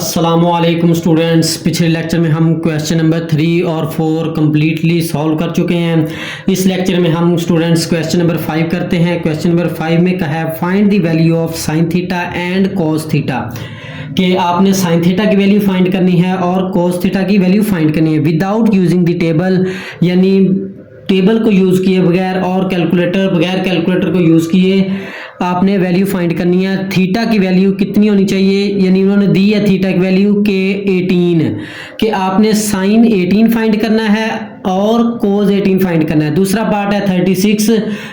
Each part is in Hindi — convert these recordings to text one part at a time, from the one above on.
अस्सलामुअलैकुम स्टूडेंट्स। पिछले लेक्चर में हम क्वेश्चन नंबर 3 और 4 कम्प्लीटली सॉल्व कर चुके हैं। इस लेक्चर में हम स्टूडेंट्स क्वेश्चन नंबर 5 करते हैं। क्वेश्चन नंबर 5 में कहा है find the value of sine theta and cos theta, कि आपने साइन थीटा की वैल्यू फाइंड करनी है और कोस थीटा की वैल्यू फाइंड करनी है विदाउट यूजिंग द टेबल, यानी टेबल को यूज़ किए बगैर और बगैर कैलकुलेटर को यूज़ किए आपने वैल्यू फाइंड करनी है। थीटा की वैल्यू कितनी होनी चाहिए, यानी उन्होंने दी है थीटा की वैल्यू के 18, कि आपने साइन 18 फाइंड करना है और कोस 18 फाइंड करना है। दूसरा पार्ट है 36,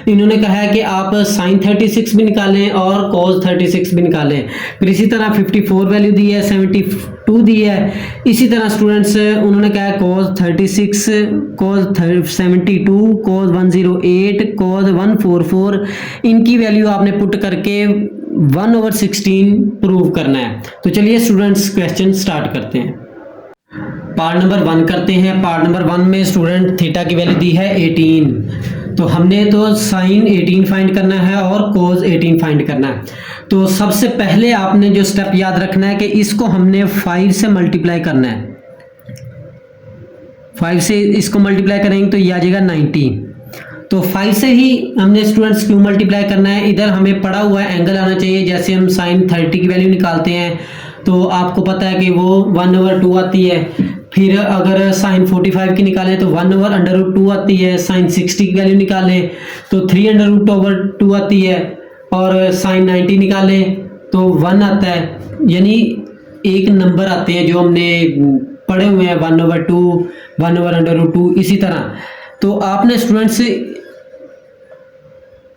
इन्होंने कहा है कि आप साइन 36 भी निकालें और कोस 36 भी निकालें। फिर इसी तरह 54 वैल्यू दी है, 72 दी है। इसी तरह स्टूडेंट्स उन्होंने कहा है कोस 36, कोस 72, कोस 108, कोस 144, इनकी वैल्यू आपने पुट करके 1/16 प्रूव करना है। तो चलिए स्टूडेंट्स क्वेश्चन स्टार्ट करते हैं। पार्ट नंबर 1 करते हैं। पार्ट नंबर 1 में स्टूडेंट थीटा की वैल्यू दी है 18, तो हमने तो साइन 18 फाइंड करना है और कोस 18 फाइंड करना है। तो सबसे पहले आपने जो स्टेप याद रखना है कि इसको हमने 5 से मल्टीप्लाई करना है। 5 से इसको मल्टीप्लाई करेंगे तो ये आ जाएगा 90। तो 5 से ही हमने स्टूडेंट्स क्यों मल्टीप्लाई करना है, इधर हमें पड़ा हुआ एंगल आना चाहिए। जैसे हम साइन 30 की वैल्यू निकालते हैं तो आपको पता है कि वो 1/2 आती है। फिर अगर साइन 45 की निकालें तो 1/√2 आती है। साइन 60 की वैल्यू निकालें तो 3√2 आती है। और साइन 90 निकालें तो 1 आता है। यानी एक नंबर आते हैं जो हमने पढ़े हुए हैं 1/2, 1/√2, इसी तरह। तो आपने स्टूडेंट्स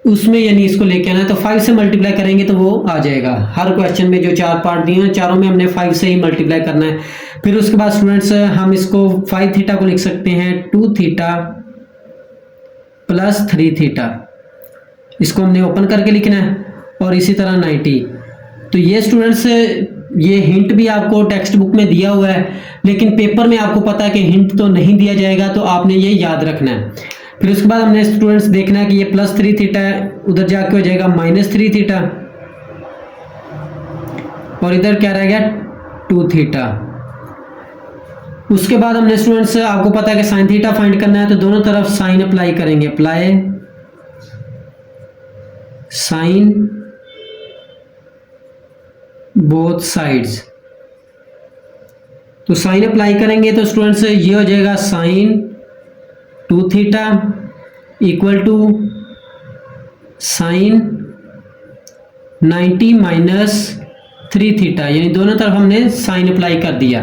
उसमें यानी इसको लेके आना है, तो 5 से मल्टीप्लाई करेंगे तो वो आ जाएगा। हर क्वेश्चन में जो 4 पार्ट दिए हैं चारों में हमने 5 से ही मल्टीप्लाई करना है। फिर उसके बाद स्टूडेंट्स हम इसको 5 थीटा को लिख सकते हैं 2 थीटा प्लस 3 थीटा, इसको हमने ओपन करके लिखना है। और इसी तरह 90। तो ये स्टूडेंट्स ये हिंट भी आपको टेक्स्ट बुक में दिया हुआ है, लेकिन पेपर में आपको पता है कि हिंट तो नहीं दिया जाएगा, तो आपने ये याद रखना है। फिर उसके बाद हमने स्टूडेंट्स देखना है कि ये प्लस 3 थीटा है, उधर जाके हो जाएगा -3 थीटा, और इधर क्या रह गया 2 थीटा। उसके बाद हमने स्टूडेंट्स आपको पता है कि साइन थीटा फाइंड करना है, तो दोनों तरफ साइन अप्लाई करेंगे। अप्लाई साइन बोथ साइड्स, तो साइन अप्लाई करेंगे तो स्टूडेंट्स ये हो जाएगा sine 2 theta equal to sine 90 -3 theta, यानी दोनों तरफ हमने साइन अप्लाई कर दिया।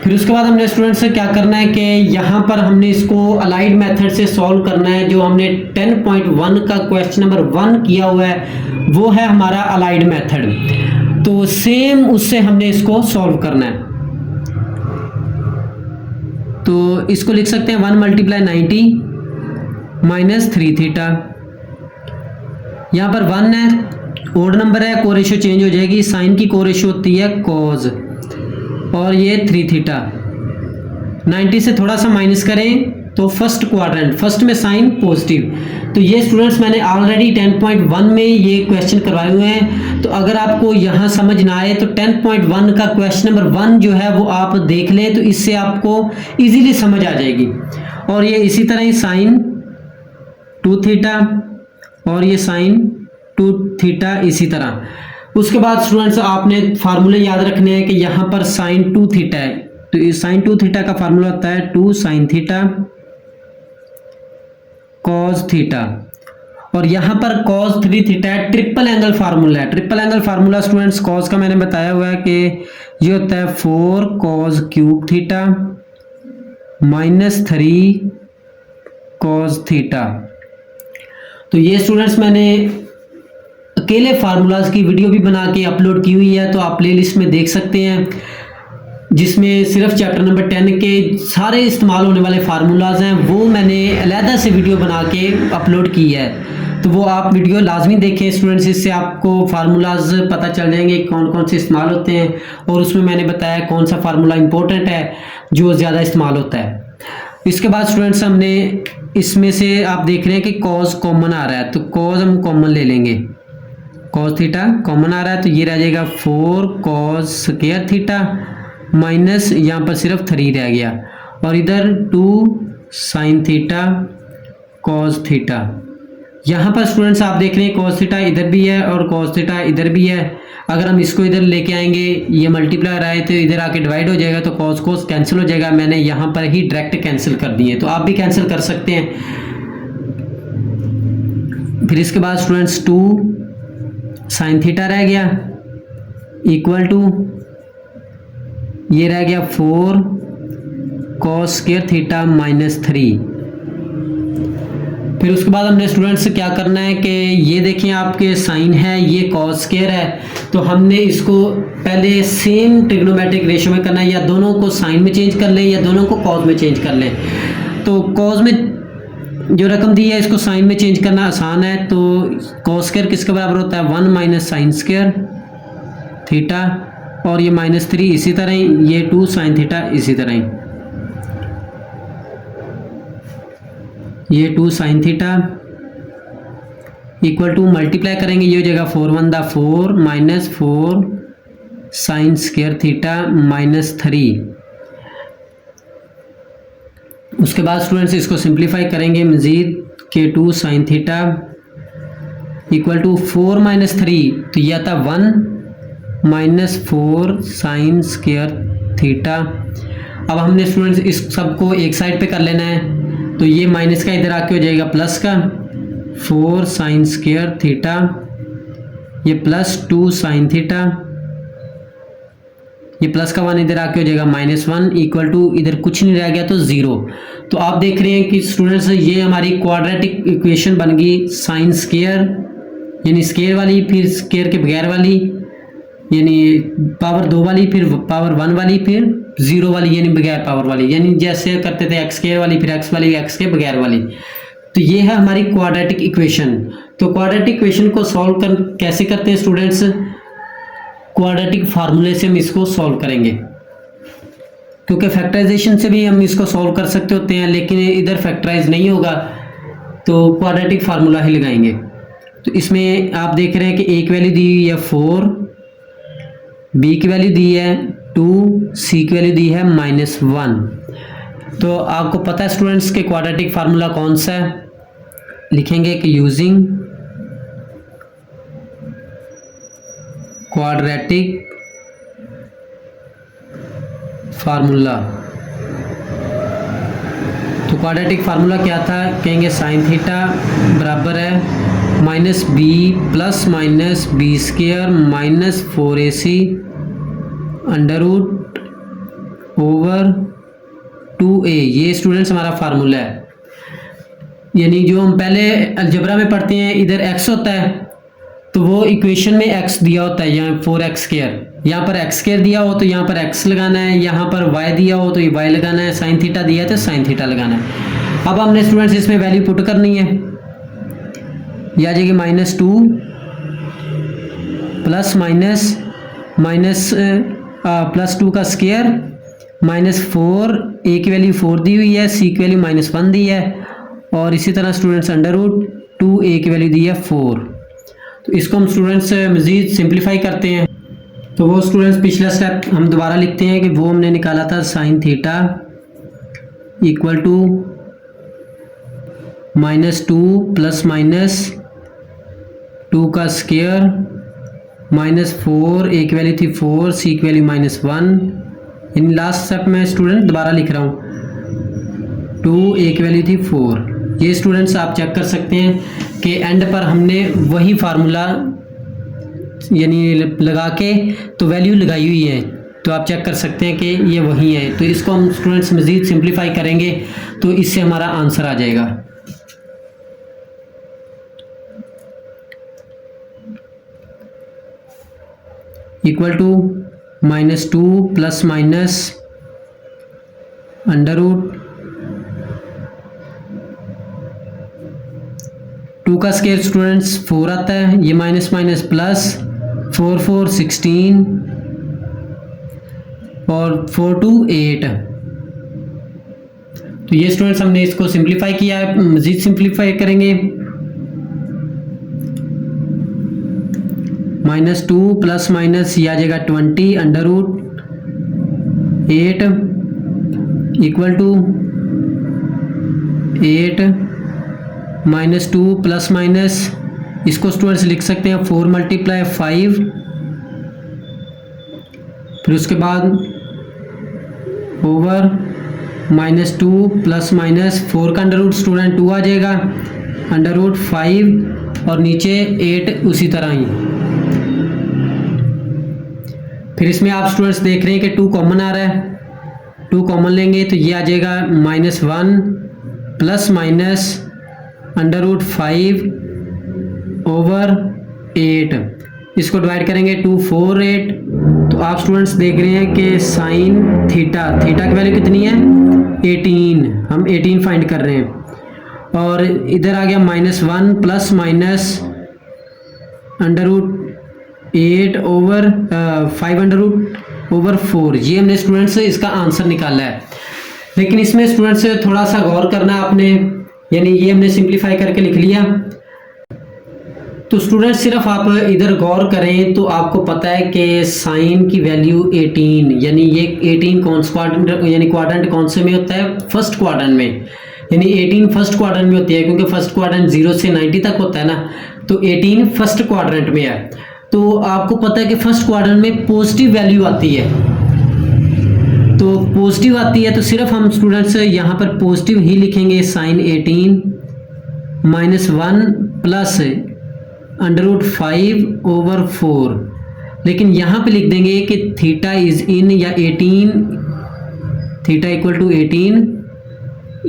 फिर उसके बाद हमने स्टूडेंट्स से क्या करना है कि यहाँ पर हमने इसको अलाइड मेथड से सॉल्व करना है। जो हमने 10.1 का क्वेश्चन नंबर 1 किया हुआ है वो है हमारा अलाइड मेथड, तो सेम उससे हमने इसको सॉल्व करना है। तो इसको लिख सकते हैं 1 × 90 -3 थीटा। यहाँ पर 1 है, ओड नंबर है, कोरेशियो चेंज हो जाएगी। साइन की कोरेशियो होती है कॉज, और ये 3 थीटा। 90 से थोड़ा सा माइनस करें तो फर्स्ट क्वाड्रेंट, फर्स्ट में साइन पॉजिटिव। तो ये स्टूडेंट्स मैंने ऑलरेडी 10.1 में ये क्वेश्चन करवाए हुए हैं, तो अगर आपको यहाँ समझ ना आए तो 10.1 का क्वेश्चन नंबर 1 जो है वो आप देख लें, तो इससे आपको इजीली समझ आ जाएगी। और ये इसी तरह ही साइन 2 थीटा और ये साइन 2 थीटा इसी तरह। उसके बाद स्टूडेंट्स आपने फार्मूले याद रखने हैं कि यहाँ पर साइन 2 थीटा है, तो इस साइन 2 थीटा का फार्मूला होता है 2 साइन थीटा कॉस थीटा, और यहाँ पर कॉस 3 थीटा है। ट्रिपल एंगल फार्मूला है। Triple angle formula students cos का मैंने बताया हुआ है कि ये होता है 4 cos cube theta -3 cos theta. तो ये स्टूडेंट्स मैंने अकेले फार्मूलाज की वीडियो भी बना के अपलोड की हुई है, तो आप प्लेलिस्ट में देख सकते हैं, जिसमें सिर्फ चैप्टर नंबर 10 के सारे इस्तेमाल होने वाले फार्मूलाज हैं, वो मैंने अलहदा से वीडियो बना के अपलोड की है। तो वो आप वीडियो लाजमी देखें स्टूडेंट्स, इससे आपको फार्मूलाज पता चल जाएंगे कौन कौन से इस्तेमाल होते हैं, और उसमें मैंने बताया कौन सा फार्मूला इंपॉर्टेंट है जो ज़्यादा इस्तेमाल होता है। इसके बाद स्टूडेंट्स हमने इसमें से आप देख रहे हैं कि कॉज कॉमन आ रहा है, तो कॉज हम कॉमन ले लेंगे। कॉस थीटा कॉमन आ रहा है तो ये रह जाएगा 4 कॉस स्क्वायर थीटा माइनस यहाँ पर सिर्फ 3 रह गया और इधर 2 साइन थीटा कॉस थीटा। यहाँ पर स्टूडेंट्स आप देख रहे हैं कॉस थीटा इधर भी है और कॉस थीटा इधर भी है। अगर हम इसको इधर लेके आएंगे ये मल्टीप्लाई आए तो इधर आके डिवाइड हो जाएगा तो कॉस कॉस कैंसिल हो जाएगा। मैंने यहाँ पर ही डायरेक्ट कैंसिल कर दिए तो आप भी कैंसिल कर सकते हैं। फिर इसके बाद स्टूडेंट्स 2 साइन थीटा रह गया इक्वल टू ये रह गया 4 कॉस स्क्वायर थीटा माइनस 3। फिर उसके बाद हमने स्टूडेंट्स क्या करना है कि ये देखें आपके साइन है ये कॉस स्क्वायर है तो हमने इसको पहले सेम ट्रिग्नोमेट्रिक रेशियो में करना है, या दोनों को साइन में चेंज कर लें या दोनों को कॉस में चेंज कर लें। तो कॉस में जो रकम दी है इसको साइन में चेंज करना आसान है। तो कॉस स्क्वायर किसके बराबर होता है 1 माइनस साइन स्क्वायर थीटा और ये माइनस 3 इसी तरह ही, ये 2 साइन थीटा इसी तरह ही, ये 2 sine theta equal to multiply करेंगे ये हो जाएगा 4 1 दा 4 minus 4 sine square theta minus 3। उसके बाद स्टूडेंट्स इसको सिंप्लीफाई करेंगे मजीद के 2 sine theta equal to 4 minus 3 तो यह आता 1 माइनस 4 साइन स्क्वायर थीटा। अब हमने स्टूडेंट्स इस सब को एक साइड पे कर लेना है तो ये माइनस का इधर आके हो जाएगा प्लस का 4 साइन स्क्वायर थीटा ये प्लस 2 साइन थीटा ये प्लस का 1 इधर आके हो जाएगा माइनस 1 इक्वल टू इधर कुछ नहीं रह गया तो 0। तो आप देख रहे हैं कि स्टूडेंट्स ये हमारी क्वाड्रेटिक इक्वेशन बन गई साइन स्क्वायर यानी स्क्वायर वाली फिर स्क्वायर के बगैर वाली यानी पावर 2 वाली फिर पावर 1 वाली फिर 0 वाली यानी बगैर पावर वाली, यानी जैसे करते थे एक्स स्क्वायर वाली फिर एक्स वाली एक्स के बगैर वाली। तो ये है हमारी क्वाड्रेटिक इक्वेशन। तो क्वाड्रेटिक इक्वेशन को सॉल्व कर कैसे करते हैं स्टूडेंट्स, क्वाड्रेटिक फार्मूले से हम इसको सॉल्व करेंगे क्योंकि फैक्टराइजेशन से भी हम इसको सॉल्व कर सकते होते हैं लेकिन इधर फैक्टराइज नहीं होगा तो क्वाड्रेटिक फार्मूला ही लगाएंगे। तो इसमें आप देख रहे हैं कि एक वैल्यू दी हुई है 4, बी की वैल्यू दी है 2, सी की वैल्यू दी है -1। तो आपको पता है स्टूडेंट्स के क्वाड्रेटिक फार्मूला कौन सा है, लिखेंगे कि यूजिंग क्वाड्रेटिक फार्मूला। तो क्वाड्रेटिक फार्मूला क्या था, कहेंगे साइन थीटा बराबर है -b plus minus B square minus 4ac under root over 2a। ये स्टूडेंट्स हमारा फार्मूला है। यानी जो हम पहले अलजेब्रा में पढ़ते हैं इधर x होता है तो वो इक्वेशन में x दिया होता है, यहाँ 4x स्क्वायर, यहाँ पर x स्क्वायर दिया हो तो यहाँ पर x लगाना है, यहाँ पर y दिया हो तो ये y लगाना है, साइन थीटा दिया है तो साइन थीटा लगाना है। अब हमने स्टूडेंट्स इसमें वैल्यू पुट करनी है, यह आ जाएगी -2 प्लस माइनस प्लस 2 का स्क्वायर -4, a की वैल्यू 4 दी हुई है, c की वैल्यू -1 दी है और इसी तरह स्टूडेंट्स अंडर रूट 2a की वैल्यू दी है 4। तो इसको हम स्टूडेंट्स मज़ीद सिंप्लीफाई करते हैं। तो वो स्टूडेंट्स पिछला स्टेप हम दोबारा लिखते हैं कि वो हमने निकाला था sine theta equal to -2 plus minus 2 का स्क्वायर -4, a की वैल्यू थी 4, c की वैल्यू -1। इन लास्ट स्टेप में स्टूडेंट दोबारा लिख रहा हूँ 2, a की वैल्यू थी 4। ये स्टूडेंट्स आप चेक कर सकते हैं कि एंड पर हमने वही फार्मूला यानी लगा के तो वैल्यू लगाई हुई है, तो आप चेक कर सकते हैं कि ये वही है। तो इसको हम स्टूडेंट्स मज़ीद सिंप्लीफाई करेंगे तो इससे हमारा आंसर आ जाएगा। Equal to -2 plus minus under root 2 का स्क्वायर स्टूडेंट्स 4 आता है, ये माइनस माइनस प्लस 4 4 16 और 4 2 8। तो ये स्टूडेंट्स हमने इसको सिंप्लीफाई किया है, मजीद सिंप्लीफाई करेंगे -2 प्लस माइनस ये आ जाएगा 20 √8 इक्वल टू 8 -2 प्लस माइनस, इसको स्टूडेंट्स लिख सकते हैं 4 × 5, फिर उसके बाद ओवर -2 प्लस माइनस 4 का अंडर रूट स्टूडेंट 2 आ जाएगा, √5 और नीचे 8 उसी तरह ही। फिर इसमें आप स्टूडेंट्स देख रहे हैं कि 2 कॉमन आ रहा है, 2 कॉमन लेंगे तो ये आ जाएगा -1 प्लस माइनस √5 ओवर 8, इसको डिवाइड करेंगे 2 4 8। तो आप स्टूडेंट्स देख रहे हैं कि साइन थीटा की वैल्यू कितनी है 18, हम 18 फाइंड कर रहे हैं, और इधर आ गया -1 प्लस माइनस √8 ओवर 5 √ 4, ये हमने स्टूडेंट्स इसका आंसर निकाला है। लेकिन इसमें स्टूडेंट्स थोड़ा सा गौर करना आपने, यानी ये हमने सिंप्लीफाई करके लिख लिया, तो स्टूडेंट्स सिर्फ आप इधर गौर करें तो आपको पता है कि साइन की वैल्यू 18, यानी ये 18 कौन सा क्वाड्रेंट, यानी क्वाड्रेंट कौन से में होता है, फर्स्ट क्वाड्रेंट में, यानी 18 फर्स्ट क्वाड्रेंट में होती है, क्योंकि फर्स्ट क्वाड्रेंट 0 से 90 तक होता है ना, तो 18 फर्स्ट क्वाड्रेंट में है। तो आपको पता है कि फर्स्ट क्वाड्रेंट में पॉजिटिव वैल्यू आती है, तो पॉजिटिव आती है तो सिर्फ हम स्टूडेंट्स यहाँ पर पॉजिटिव ही लिखेंगे, साइन 18 -1 प्लस √5 ओवर 4, लेकिन यहाँ पे लिख देंगे कि थीटा इज इन, या 18 theta equal to 18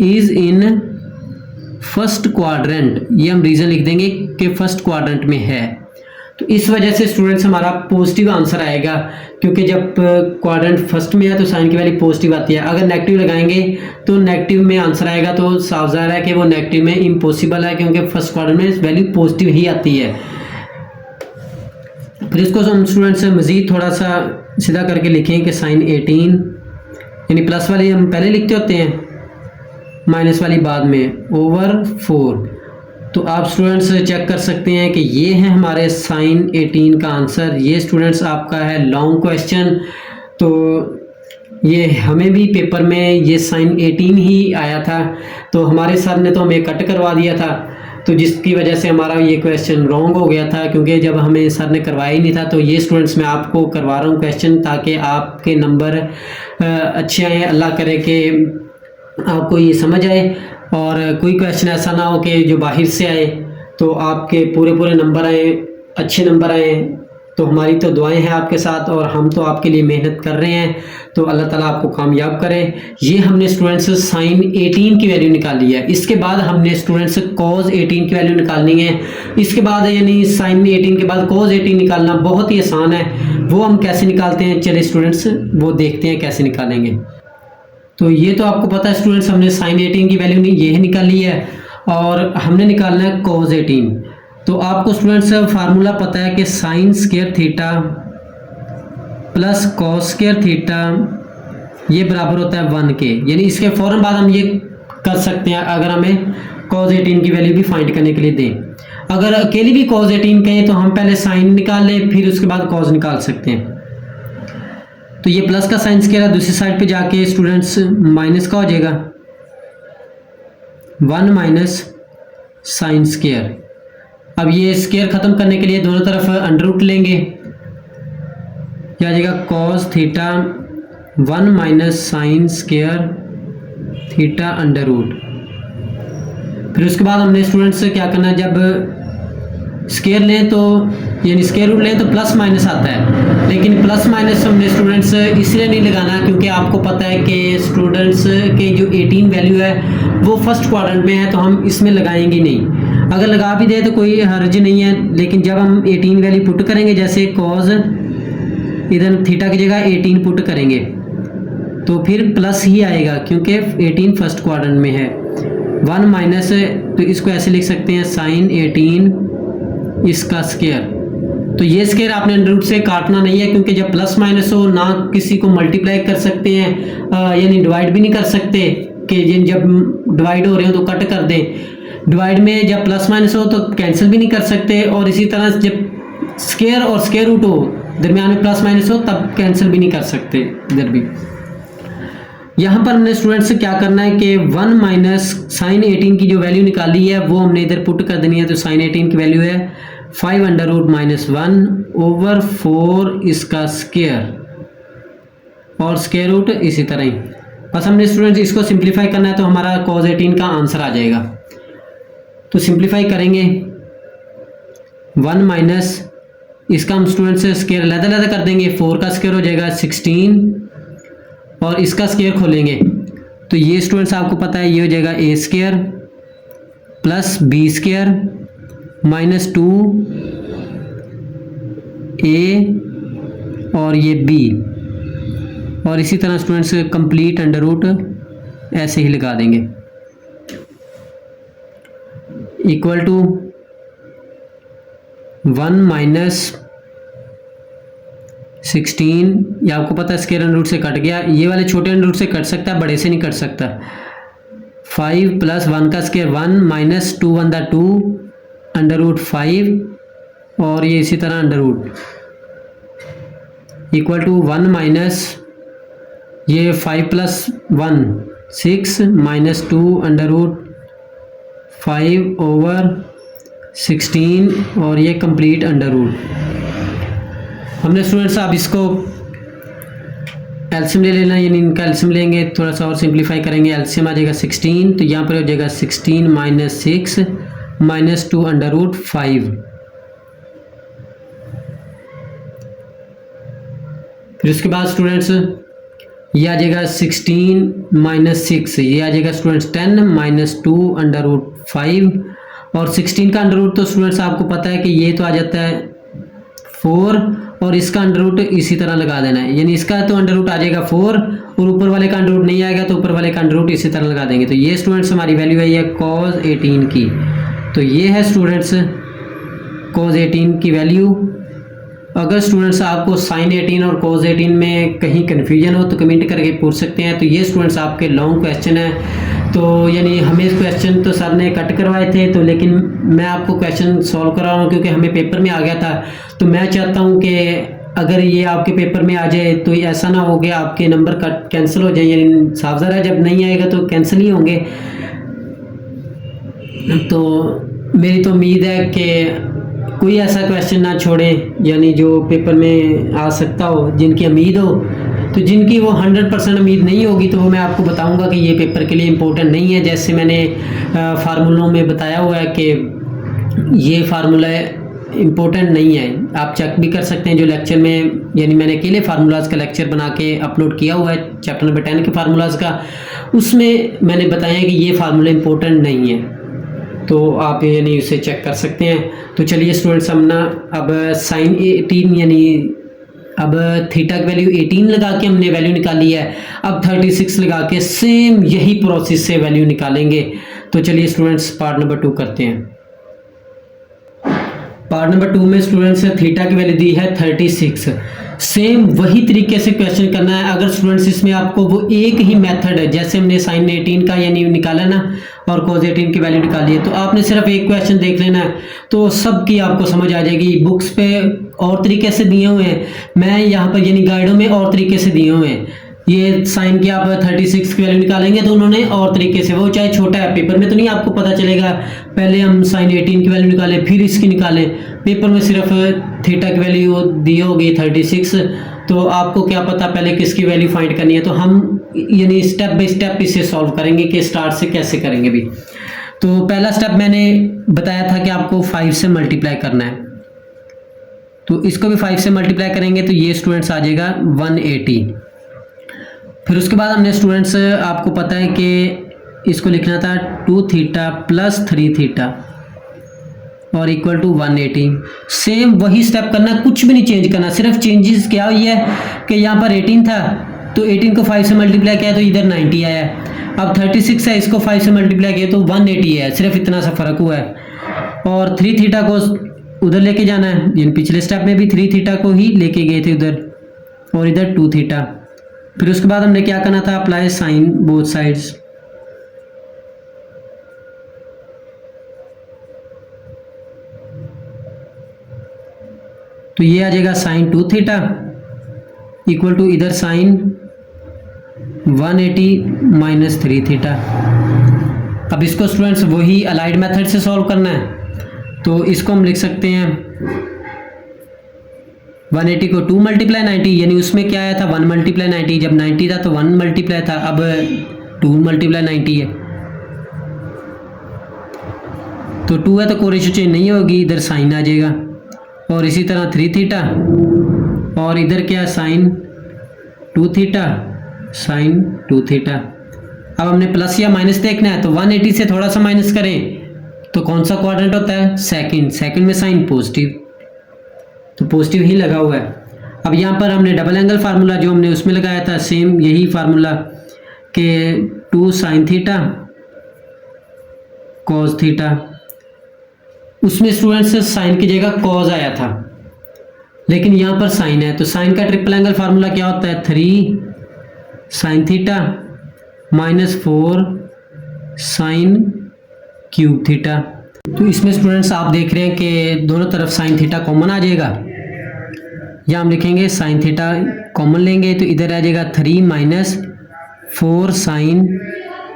is in first quadrant, ये हम रीजन लिख देंगे कि फर्स्ट क्वाड्रेंट में है। तो इस वजह से स्टूडेंट्स हमारा पॉजिटिव आंसर आएगा, क्योंकि जब क्वाड्रेंट फर्स्ट में है तो साइन की वैल्यू पॉजिटिव आती है। अगर नेगेटिव लगाएंगे तो नेगेटिव में आंसर आएगा, तो साफ ज़ाहिर है कि वो नेगेटिव में इम्पॉसिबल है, क्योंकि फर्स्ट क्वाड्रेंट में वैल्यू पॉजिटिव ही आती है। फिर इसको हम स्टूडेंट्स मज़ीद थोड़ा सा सीधा करके लिखें कि साइन 18, यानी प्लस वाली हम पहले लिखते होते हैं, माइनस वाली बाद में, ओवर 4। तो आप स्टूडेंट्स चेक कर सकते हैं कि ये है हमारे साइन 18 का आंसर। ये स्टूडेंट्स आपका है लॉन्ग क्वेश्चन, तो ये हमें भी पेपर में ये साइन 18 ही आया था, तो हमारे सर ने तो हमें कट करवा दिया था, तो जिसकी वजह से हमारा ये क्वेश्चन रॉन्ग हो गया था, क्योंकि जब हमें सर ने करवाया ही नहीं था। तो ये स्टूडेंट्स मैं आपको करवा रहा हूँ क्वेश्चन, ताकि आपके नंबर अच्छे आए, अल्लाह करे कि आपको ये समझ आए, और कोई क्वेश्चन ऐसा ना हो कि जो बाहर से आए तो आपके पूरे नंबर आए, अच्छे नंबर आए। तो हमारी तो दुआएं हैं आपके साथ, और हम तो आपके लिए मेहनत कर रहे हैं, तो अल्लाह ताला आपको कामयाब करे। ये हमने स्टूडेंट्स साइन 18 की वैल्यू निकाली है। इसके बाद हमने स्टूडेंट्स कॉज 18 की वैल्यू निकालनी है। इसके बाद यानी साइन 18 के बाद कॉज 18 निकालना बहुत ही आसान है। वो हम कैसे निकालते हैं, चलिए स्टूडेंट्स वो देखते हैं कैसे निकालेंगे। तो ये तो आपको पता है स्टूडेंट्स, हमने साइन 18 की वैल्यू ये निकाली है, और हमने निकालना है कॉज 18। तो आपको स्टूडेंट्स फार्मूला पता है कि sign square theta plus cos square theta ये बराबर होता है 1 के, यानी इसके फ़ौरन बाद हम ये कर सकते हैं अगर हमें कॉज 18 की वैल्यू भी फाइंड करने के लिए दें। अगर अकेली भी कॉज 18 कहें तो हम पहले साइन निकाल लें, फिर उसके बाद कॉज निकाल सकते हैं। तो ये प्लस का साइन स्क्वायर है, दूसरी साइड पे जाके स्टूडेंट्स माइनस का हो जाएगा, 1 माइनस साइन स्क्वायर। अब ये स्क्वायर ख़त्म करने के लिए दोनों तरफ अंडर रूट लेंगे, क्या आ जाएगा cos theta 1 minus sine square theta under root. फिर उसके बाद हमने स्टूडेंट्स से क्या करना है, जब स्क्वायर लें तो यानी स्क्वायर रूट लें तो प्लस माइनस आता है, लेकिन प्लस माइनस हमने स्टूडेंट्स इसलिए नहीं लगाना क्योंकि आपको पता है कि स्टूडेंट्स के जो 18 वैल्यू है वो फर्स्ट क्वाड्रेंट में है, तो हम इसमें लगाएंगे नहीं। अगर लगा भी दे तो कोई हर्ज नहीं है, लेकिन जब हम 18 वैल्यू पुट करेंगे, जैसे कॉज इधर थीटा की जगह 18 पुट करेंगे तो फिर प्लस ही आएगा, क्योंकि 18 फर्स्ट क्वाड्रेंट में है। 1 माइनस, तो इसको ऐसे लिख सकते हैं साइन 18 इसका स्क्वायर। तो ये स्क्वायर आपने अंडर रूट से काटना नहीं है, क्योंकि जब प्लस माइनस हो ना किसी को मल्टीप्लाई कर सकते हैं, यानी डिवाइड भी नहीं कर सकते कि जब डिवाइड हो रहे हो तो कट कर दें। डिवाइड में जब प्लस माइनस हो तो कैंसिल भी नहीं कर सकते, और इसी तरह जब स्क्वायर और स्क्वायर रूट हो, दरमियान में प्लस माइनस हो, तब कैंसिल भी नहीं कर सकते इधर भी। यहाँ पर हमने स्टूडेंट्स से क्या करना है कि 1 माइनस साइन 18 की जो वैल्यू निकाली है वो हमने इधर पुट कर देनी है। तो साइन 18 की वैल्यू है 5 अंडर रूट माइनस 1 ओवर 4 इसका स्क्वायर और स्क्वायर रूट इसी तरह ही। बस हमने स्टूडेंट्स इसको सिंप्लीफाई करना है तो हमारा cos 18 का आंसर आ जाएगा। तो सिंप्लीफाई करेंगे 1 माइनस इसका हम स्टूडेंट्स से स्क्वायर अलग-अलग कर देंगे, 4 का स्क्वायर हो जाएगा 16 और इसका स्क्वायर खोलेंगे तो ये स्टूडेंट्स आपको पता है ये हो जाएगा a square plus b square minus 2 a और ये बी, और इसी तरह स्टूडेंट्स कंप्लीट अंडर रूट ऐसे ही लगा देंगे इक्वल टू 1 माइनस 16, ये आपको पता है स्क्वायर अंडर रूट से कट गया, ये वाले छोटे अंडर रूट से कट सकता है, बड़े से नहीं कट सकता। 5 प्लस 1 का स्क्वायर 1 माइनस 2 1 2 अंडर रूट 5 और ये इसी तरह under root equal to 1 minus ये 5 plus 1 6 minus 2 under root 5 over 16 और ये कंप्लीट अंडर रूट। हमने स्टूडेंट्स अब इसको एलसीएम ले लेना, यानी इनका एलसीएम लेंगे, थोड़ा सा और सिंप्लीफाई करेंगे, एलसीएम आ जाएगा 16, तो यहाँ पर हो जाएगा 16 माइनस 6 माइनस 2 अंडर रूट 5। फिर उसके बाद स्टूडेंट्स ये आ जाएगा 16 माइनस 6, ये आ जाएगा स्टूडेंट्स 10 माइनस 2 अंडर रूट 5 और 16 का अंडर रूट तो स्टूडेंट्स आपको पता है कि ये तो आ जाता है 4 और इसका अंडर रूट इसी तरह लगा देना है, यानी इसका तो अंडर रूट आ जाएगा 4 और ऊपर वाले का अंडर रूट नहीं आएगा तो ऊपर वाले का अंडर रूट इसी तरह लगा देंगे। तो ये स्टूडेंट्स हमारी वैल्यू है ये cos 18 की। तो ये है स्टूडेंट्स cos 18 की वैल्यू। अगर स्टूडेंट्स आपको sin 18 और cos 18 में कहीं कन्फ्यूजन हो तो कमेंट करके पूछ सकते हैं। तो ये स्टूडेंट्स आपके लॉन्ग क्वेश्चन है, तो यानी हमें क्वेश्चन तो सर ने कट करवाए थे, तो लेकिन मैं आपको क्वेश्चन सॉल्व करा रहा हूँ क्योंकि हमें पेपर में आ गया था। तो मैं चाहता हूँ कि अगर ये आपके पेपर में आ जाए तो ऐसा ना हो गया आपके नंबर कट कैंसिल हो जाए, यानी साफ ज़रा जब नहीं आएगा तो कैंसिल ही होंगे। तो मेरी तो उम्मीद है कि कोई ऐसा क्वेश्चन ना छोड़े, यानी जो पेपर में आ सकता हो, जिनकी उम्मीद हो। तो जिनकी वो 100% उम्मीद नहीं होगी तो वो मैं आपको बताऊंगा कि ये पेपर के लिए इम्पोर्टेंट नहीं है। जैसे मैंने फार्मूलों में बताया हुआ है कि ये फार्मूला इम्पोर्टेंट नहीं है, आप चेक भी कर सकते हैं जो लेक्चर में, यानी मैंने अकेले फार्मूलाज का लेक्चर बना के अपलोड किया हुआ है चैप्टर नंबर 10 के फार्मूलाज का, उसमें मैंने बताया कि ये फार्मूला इम्पोर्टेंट नहीं है, तो आप यानी उसे चेक कर सकते हैं। तो चलिए स्टूडेंट्स हम ना अब साइन 18 यानी अब थीटा की वैल्यू 18 लगा के हमने वैल्यू निकाली है, अब 36 लगा के सेम यही प्रोसेस से वैल्यू निकालेंगे। तो चलिए स्टूडेंट्स पार्ट नंबर 2 करते हैं। पार्ट नंबर 2 में स्टूडेंट्स थीटा की वैल्यू दी है 36, सेम वही तरीके से क्वेश्चन करना है। अगर स्टूडेंट्स इसमें आपको वो एक ही मेथड है, जैसे हमने साइन 18 का यानी निकाला ना और cos 18 की वैल्यू निकाली है, तो आपने सिर्फ एक क्वेश्चन देख लेना है तो सबकी आपको समझ आ जाएगी। बुक्स पे और तरीके से दिए हुए हैं, मैं यहाँ पर यानी गाइडों में और तरीके से दिए हुए हैं। ये साइन की आप 36 की वैल्यू निकालेंगे तो उन्होंने और तरीके से, वो चाहे छोटा है, पेपर में तो नहीं आपको पता चलेगा पहले हम साइन 18 की वैल्यू निकालें फिर इसकी निकालें, पेपर में सिर्फ थीटा की वैल्यू दी होगी 36, तो आपको क्या पता पहले किसकी वैल्यू फाइंड करनी है। तो हम यानी स्टेप बाय स्टेप इसे सॉल्व करेंगे कि स्टार्ट से कैसे करेंगे भी। तो पहला स्टेप मैंने बताया था कि आपको 5 से मल्टीप्लाई करना है, तो इसको भी 5 से मल्टीप्लाई करेंगे तो ये स्टूडेंट्स आ जाएगा 180। फिर उसके बाद हमने स्टूडेंट्स आपको पता है कि इसको लिखना था 2 थीटा प्लस 3 थीटा और इक्वल टू 180। सेम वही स्टेप करना, कुछ भी नहीं चेंज करना, सिर्फ चेंजेस क्या हुई है कि यहाँ पर 18 था तो 18 को 5 से मल्टीप्लाई किया तो इधर 90 आया है। अब 36 है, इसको 5 से मल्टीप्लाई किया तो 180 है, सिर्फ इतना सा फर्क हुआ है। और 3 थीटा को उधर लेके जाना है, यानी पिछले स्टेप में भी 3 थीटा को ही लेके गए थे उधर, और इधर 2 थीटा। फिर उसके बाद हमने क्या करना था, अप्लाई साइन बोथ साइड्स। तो ये आ जाएगा साइन 2 थीटा इक्वल टू इधर साइन 180 माइनस 3 थीटा। अब इसको स्टूडेंट्स वही अलाइड मेथड से सॉल्व करना है, तो इसको हम लिख सकते हैं 180 को 2 मल्टीप्लाई 90, यानी उसमें क्या आया था 1 मल्टीप्लाई 90, जब 90 था तो 1 मल्टीप्लाई था, अब 2 मल्टीप्लाई 90 है, तो 2 है तो कोरेशो चेंज नहीं होगी, इधर साइन आ जाएगा। और इसी तरह 3 थीटा और इधर क्या साइन 2 थीटा साइन 2 थीटा। अब हमने प्लस या माइनस देखना है, तो 180 से थोड़ा सा माइनस करें तो कौन सा क्वाड्रेंट होता है, सेकंड में साइन पॉजिटिव, तो पॉजिटिव ही लगा हुआ है। अब यहाँ पर हमने डबल एंगल फार्मूला जो हमने उसमें लगाया था, सेम यही फार्मूला के 2 साइन थीटा कॉस थीटा, उसमें स्टूडेंट्स साइन की जगह कॉस आया था, लेकिन यहाँ पर साइन है, तो साइन का ट्रिपल एंगल फार्मूला क्या होता है 3 sine theta minus 4 sine cube theta. तो इसमें स्टूडेंट्स आप देख रहे हैं कि दोनों तरफ साइन थीटा कॉमन आ जाएगा, या हम लिखेंगे साइन थीटा कॉमन लेंगे तो इधर आ जाएगा 3 माइनस 4 साइन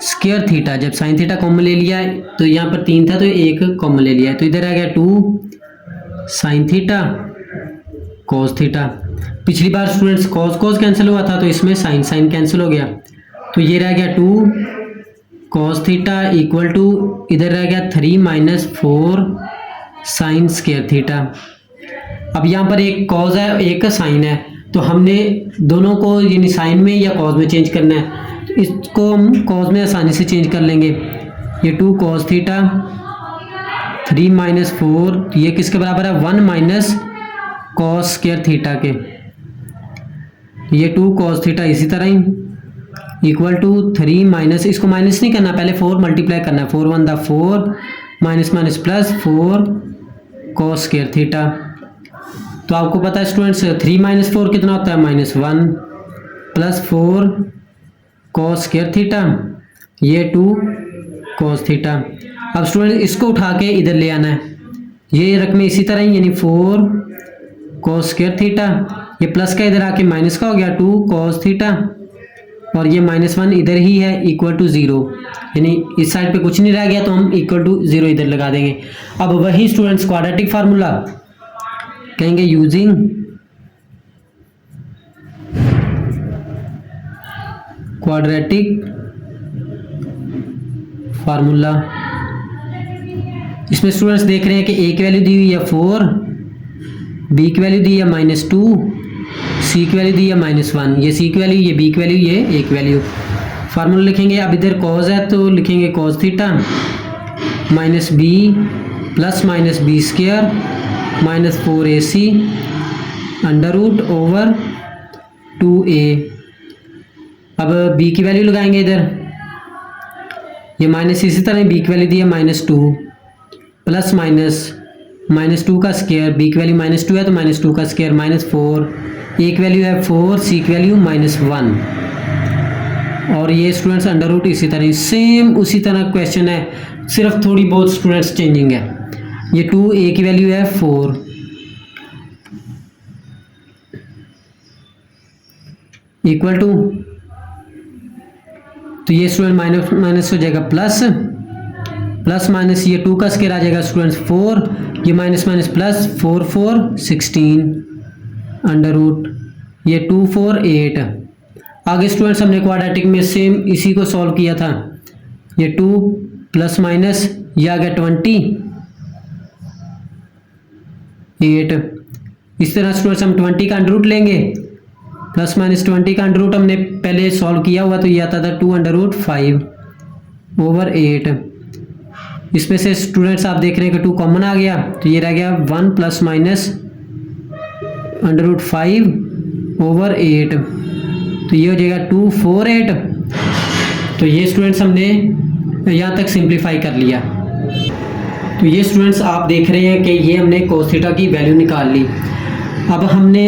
स्क्वायर थीटा। जब साइन थीटा कॉमन ले लिया तो यहाँ पर 3 था तो 1 कॉमन ले लिया, तो इधर आ गया 2 साइन थीटा कॉस थीटा। पिछली बार स्टूडेंट्स कॉस कैंसिल हुआ था, तो इसमें साइन कैंसिल हो गया, तो ये रह गया 2 कॉस थीटा इक्वल टू इधर रह गया 3 माइनस 4 साइन स्क्वायर थीटा। अब यहाँ पर एक कॉस है एक साइन है, तो हमने दोनों को यानी साइन में या कॉस में चेंज करना है, तो इसको हम कॉस में आसानी से चेंज कर लेंगे। ये 2 कॉस थीटा 3 माइनस 4, ये किसके बराबर है 1 माइनस कॉस स्क्वायर थीटा के, ये 2 कॉस थीटा इसी तरह ही इक्वल टू 3 माइनस, इसको माइनस नहीं करना, पहले 4 मल्टीप्लाई करना है, 4 1 दा 4 minus minus plus 4 cos square theta. तो आपको पता है स्टूडेंट्स 3 माइनस 4 कितना होता है -1 प्लस 4 कॉस स्क्वायर थीटा, ये 2 कॉस थीटा। अब स्टूडेंट इसको उठा के इधर ले आना है, ये रकमें इसी तरह ही, यानी 4 कॉस स्क्वायर थीटा, ये प्लस का इधर आके माइनस का हो गया 2 कॉस थीटा, और ये -1 इधर ही है इक्वल टू 0, यानी इस साइड पे कुछ नहीं रह गया तो हम इक्वल टू 0 इधर लगा देंगे। अब वही स्टूडेंट्स क्वाड्रेटिक फार्मूला कहेंगे यूजिंग क्वाड्रेटिक फार्मूला। इसमें स्टूडेंट्स देख रहे हैं कि ए की वैल्यू दी हुई है 4, बी की वैल्यू दी है -2, सी की वैल्यू दी है -1, ये सी की वैल्यू, ये बी की वैल्यू, ये ए की वैल्यू। फार्मूला लिखेंगे, अब इधर कॉस है तो लिखेंगे cos theta minus B plus minus B square minus 4ac under root over 2a। अब b की वैल्यू लगाएंगे इधर, ये माइनस इसी तरह b की वैल्यू दी है -2 प्लस -2 का स्क्वायर, b की वैल्यू -2 है तो -2 का स्क्वायर -4, a की वैल्यू है 4, c की वैल्यू -1, और ये स्टूडेंट्स अंडर रूट इसी तरह सेम उसी तरह क्वेश्चन है, सिर्फ थोड़ी बहुत स्टूडेंट्स चेंजिंग है। ये 2a की वैल्यू है 4 इक्वल टू, तो ये स्टूडेंट माइनस माइनस हो जाएगा प्लस माइनस, ये 2 का स्क्वायर आ जाएगा स्टूडेंट्स 4, ये minus minus plus 4 4 16 under root, ये 2 4 8। आगे स्टूडेंट्स हमने क्वाड्रेटिक में सेम इसी को सॉल्व किया था, ये 2 प्लस माइनस ये आ गया 28। इस तरह स्टूडेंट्स हम 20 का अंडर रूट लेंगे, प्लस माइनस 20 का अंडर रूट हमने पहले सॉल्व किया हुआ तो ये आता था 2 अंडर रूट 5 ओवर 8। इसमें से स्टूडेंट्स आप देख रहे हैं कि 2 कॉमन आ गया, तो ये रह गया 1 plus minus under root 5 over 8, तो ये हो जाएगा 2 4 8। तो ये स्टूडेंट्स हमने यहाँ तक सिंप्लीफाई कर लिया। तो ये स्टूडेंट्स आप देख रहे हैं कि ये हमने कोस थीटा की वैल्यू निकाल ली। अब हमने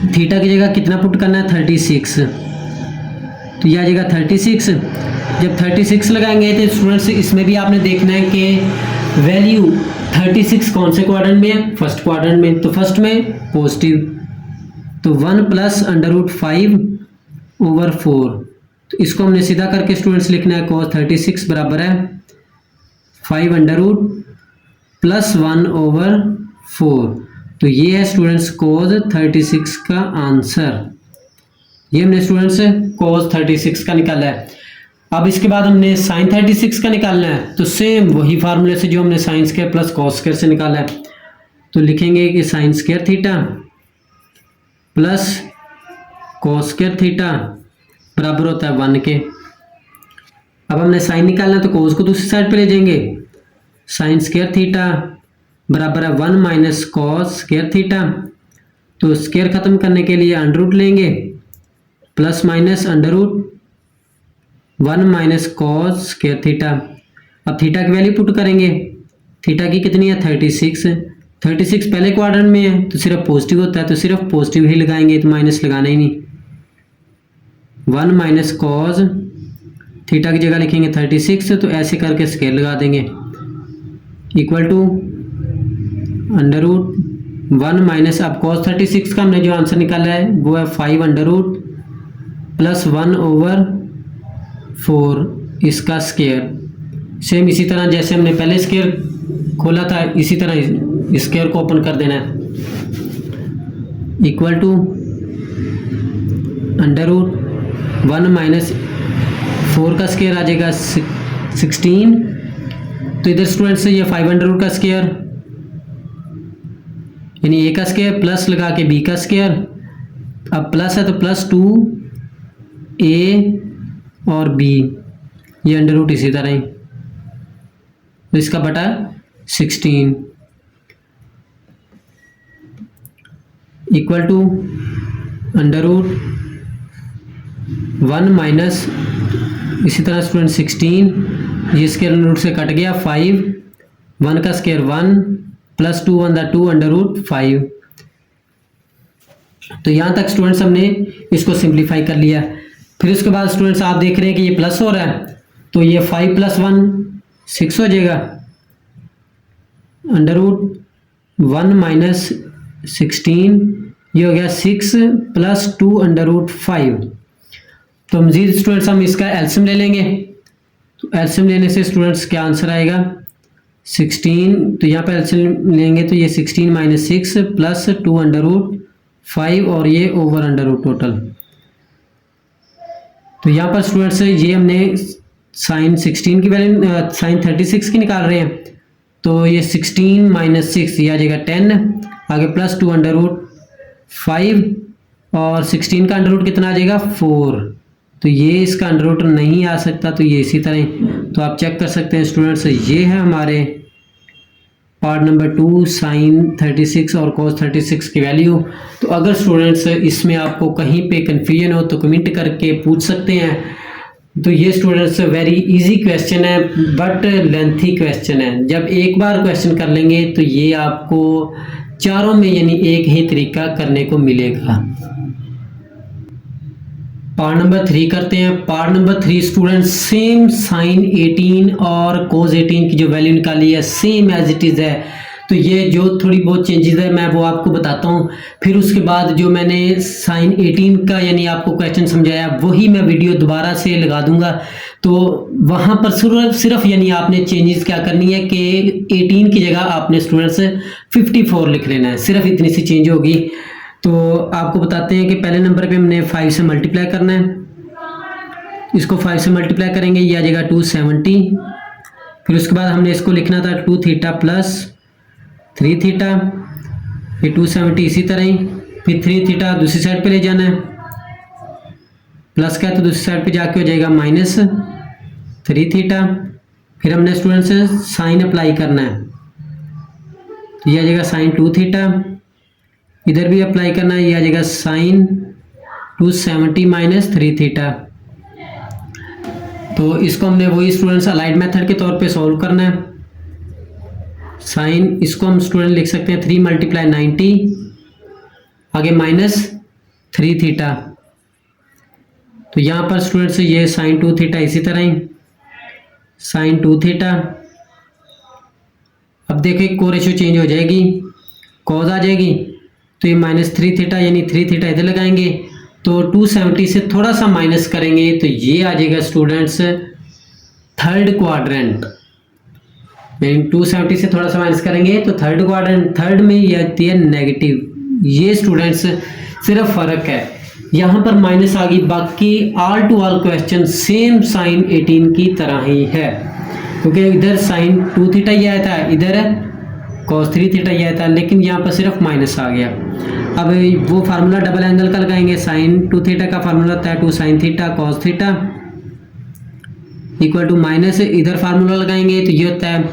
थीटा की जगह कितना पुट करना है 36, तो यह आ जाएगा 36। जब 36 लगाएंगे तो स्टूडेंट्स इसमें भी आपने देखना है कि वैल्यू 36 कौन से क्वाड्रेंट में है? फर्स्ट क्वाड्रेंट में। तो फर्स्ट में पॉजिटिव, तो 1 प्लस √5/4। तो इसको हमने सीधा करके स्टूडेंट्स लिखना है cos 36 बराबर है 5 प्लस 1/4। तो ये है स्टूडेंट्स cos 36 का आंसर। ये हमने स्टूडेंट्स cos 36 का निकाला है। अब इसके बाद हमने sin 36 का निकालना है। तो सेम वही फार्मूले से जो हमने sin square plus cos square से निकाला है। तो लिखेंगे कि sin square theta plus cos square theta बराबर होता है 1 के। अब हमने sin निकालना है तो cos को दूसरी साइड पे ले जाएंगे। sin स्क्वायर थीटा बराबर है 1 माइनस cos स्क्वायर थीटा। तो स्क्वायर खत्म करने के लिए अंडर रूट लेंगे, plus minus under root 1 minus cos square theta. अब थीटा की वैल्यू पुट करेंगे। थीटा की कितनी है? 36। 36 पहले क्वाड्रेंट में है तो सिर्फ पॉजिटिव होता है, तो सिर्फ पॉजिटिव ही लगाएंगे, तो माइनस लगाना ही नहीं। 1 माइनस cos थीटा की जगह लिखेंगे 36, तो ऐसे करके स्क्वायर लगा देंगे equal to under root 1 minus, अब cos 36 का हमने जो आंसर निकाला है वो है 5 प्लस 1/4 इसका स्क्वायर। सेम इसी तरह जैसे हमने पहले स्क्वायर खोला था इसी तरह स्क्वायर को ओपन कर देना है equal to under root 1 minus 4 का स्क्वायर आ जाएगा 16। तो इधर स्टूडेंट्स से ये 5 का स्क्वायर यानी a का स्क्वायर प्लस लगा के b का स्क्वायर। अब प्लस है तो प्लस 2a और b, ये अंडर रूट इसी तरह ही, तो इसका बटा 16 equal to under root 1 minus इसी तरह स्टूडेंट 16, ये स्क्वायर अंडर रूट से कट गया 5, 1 का स्क्वायर 1 प्लस 2 1 2 अंडर रूट 5। तो यहाँ तक स्टूडेंट्स हमने इसको सिंप्लीफाई कर लिया। फिर उसके बाद स्टूडेंट्स आप देख रहे हैं कि ये प्लस हो रहा है, तो ये 5 + 1 6 हो जाएगा अंडर रूट 1 माइनस 16, ये हो गया 6 + 2 अंडर रूट 5। तो मजीद स्टूडेंट्स हम इसका एलसीएम ले लेंगे। तो एलसीएम लेने से स्टूडेंट्स क्या आंसर आएगा 16, तो यहाँ पर एलसीएम लेंगे तो ये 16 - 6 + 2 अंडर रूट 5 और ये ओवर अंडर रूट टोटल। तो यहाँ पर स्टूडेंट्स ये हमने sin 16 की वैल्यू sin 36 की निकाल रहे हैं, तो ये 16 - 6 ये आ जाएगा 10, आगे प्लस 2 अंडर रूट 5 और 16 का अंडर रूट कितना आ जाएगा 4, तो ये इसका अंडर रूट नहीं आ सकता, तो ये इसी तरह। तो आप चेक कर सकते हैं स्टूडेंट्स, ये है हमारे पार्ट नंबर 2 sin 36 और cos 36 की वैल्यू। तो अगर स्टूडेंट्स इसमें आपको कहीं पे कन्फ्यूजन हो तो कमेंट करके पूछ सकते हैं। तो ये स्टूडेंट्स वेरी इजी क्वेश्चन है बट लेंथी क्वेश्चन है। जब एक बार क्वेश्चन कर लेंगे तो ये आपको चारों में यानी एक ही तरीका करने को मिलेगा। पार्ट नंबर 3 करते हैं। Part number 3 students same sin 18 और cos 18 की जो वैल्यू निकाली है सेम एज इट इज़ है। तो ये जो थोड़ी बहुत चेंजेस है मैं वो आपको बताता हूँ। फिर उसके बाद जो मैंने sin 18 का यानी आपको क्वेश्चन समझाया वही मैं वीडियो दोबारा से लगा दूंगा। तो वहाँ पर सिर्फ यानी आपने चेंजेस क्या करनी है कि 18 की जगह आपने स्टूडेंट्स 54 लिख लेना है, सिर्फ इतनी सी चेंज होगी। तो आपको बताते हैं कि पहले नंबर पे हमने 5 से मल्टीप्लाई करना है, इसको 5 से मल्टीप्लाई करेंगे ये आ जाएगा 270। फिर उसके बाद हमने इसको लिखना था 2 थीटा प्लस 3 थीटा, फिर 270 इसी तरह ही, फिर 3 थीटा दूसरी साइड पे ले जाना है, प्लस का तो दूसरी साइड पे जाके हो जाएगा -3 थीटा। फिर हमने स्टूडेंट्स साइन अप्लाई करना है, तो ये आ जाएगा sin 2 थीटा, इधर भी अप्लाई करना है, ये आ जाएगा sin 270 - 3 थीटा। तो इसको हमने वही स्टूडेंट्स अलाइड मेथड के तौर पे सॉल्व करना है। साइन इसको हम स्टूडेंट लिख सकते हैं 3 × 90, आगे -3 थीटा। तो यहाँ पर स्टूडेंट्स ये sin 2 थीटा इसी तरह ही sin 2 थीटा, अब देखिए को रेशियो चेंज हो जाएगी, कॉज आ जाएगी, तो ये -3 थीटा यानी 3 थीटा इधर लगाएंगे, तो 270 से थोड़ा सा माइनस करेंगे तो ये आ जाएगा स्टूडेंट्स थर्ड क्वाड्रेंट। यानी 270 से थोड़ा सा माइनस करेंगे तो थर्ड क्वाड्रेंट, थर्ड में ये आती है नेगेटिव। ये स्टूडेंट्स सिर्फ फर्क है, यहाँ पर माइनस आ गई, बाकी all to all question same sine 18 की तरह ही है, क्योंकि इधर साइन 2 थीटा ही आया था, इधर cos 3 थीटा ही आया था, लेकिन यहाँ पर सिर्फ माइनस आ गया। अब वो फार्मूला डबल एंगल का लगाएंगे, साइन 2 थीटा का फार्मूला होता है 2 sin theta cos theta equal to minus, इधर फार्मूला लगाएंगे तो ये होता है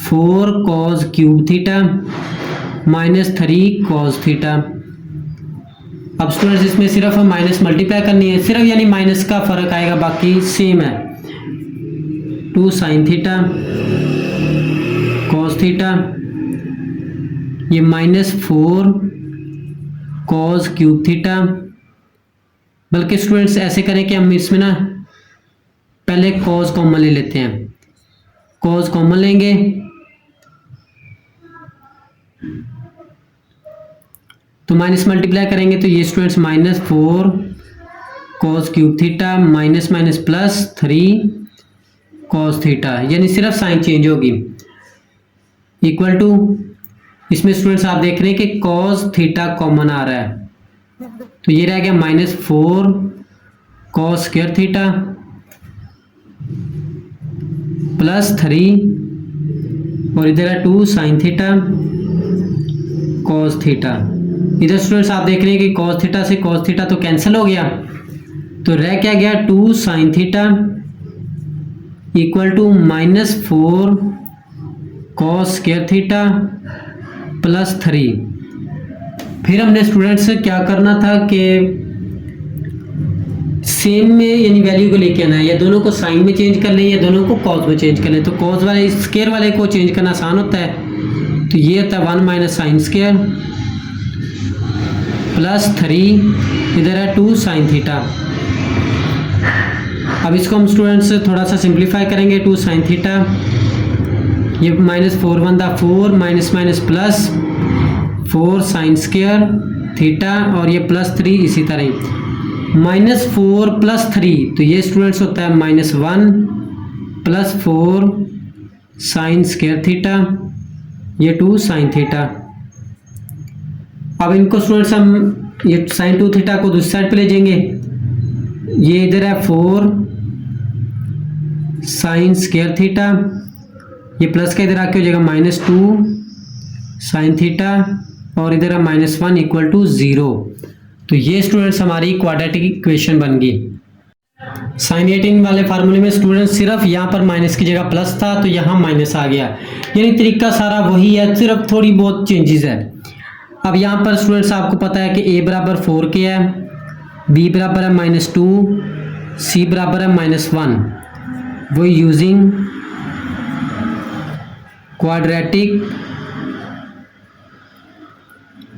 4 cos cube theta -3 cos theta. अब स्टूडेंट्स इसमें सिर्फ माइनस मल्टीप्लाई करनी है, सिर्फ यानी माइनस का फर्क आएगा, बाकी सेम है। 2 sin थीटा cos थीटा, ये -4 cos क्यूब थीटा। बल्कि स्टूडेंट्स ऐसे करें कि हम इसमें ना पहले cos कॉमन ले लेते हैं, cos कॉमन लेंगे तो माइनस मल्टीप्लाई करेंगे तो ये students -4 cos cube theta minus minus plus 3 cos theta, यानी सिर्फ साइन चेंज होगी, इक्वल टू, इसमें स्टूडेंट्स आप देख रहे हैं कि cos थीटा कॉमन आ रहा है, तो ये रह गया -4 cos स्क्वायर थीटा प्लस 3 और इधर है 2 sin थीटा cos थीटा। इधर स्टूडेंट्स आप देख रहे हैं कि cos थीटा से cos थीटा तो कैंसिल हो गया, तो रह क्या गया 2 sin theta equal to -4 cos square theta plus 3। फिर हमने स्टूडेंट्स क्या करना था कि सेम में यानी वैल्यू को लेके आना है, या दोनों को साइन में चेंज कर लें या दोनों को कॉस में चेंज कर लें। तो कॉस वाले स्क्वायर वाले को चेंज करना आसान होता है, तो ये होता है 1 माइनस साइन स्क्वायर प्लस 3, इधर है 2 साइन थीटा। अब इसको हम स्टूडेंट्स थोड़ा सा सिंप्लीफाई करेंगे, 2 साइन थीटा, ये -4 बनता 4 minus minus plus 4 sine square theta और ये +3 इसी तरह -4 प्लस 3, तो ये स्टूडेंट्स होता है -1 प्लस 4 साइन स्क्वायर थीटा, ये 2 साइन थीटा। अब इनको स्टूडेंट्स हम ये साइन 2 थीटा को दूसरी साइड पे ले जाएंगे, ये इधर है 4 साइन स्क्वायर थीटा, ये प्लस का इधर आके हो जाएगा -2 साइन थीटा और इधर है -1 इक्वल टू 0। तो ये स्टूडेंट्स हमारी क्वाड्रेटिक इक्वेशन बन गई। साइन 18 वाले फार्मूले में स्टूडेंट्स सिर्फ यहाँ पर माइनस की जगह प्लस था तो यहाँ माइनस आ गया, यानी तरीका सारा वही है, सिर्फ थोड़ी बहुत चेंजेस है। अब यहाँ पर स्टूडेंट्स आपको पता है कि a बराबर 4 के है, b बराबर है -2, c बराबर है -1, वो यूजिंग क्वाड्रेटिक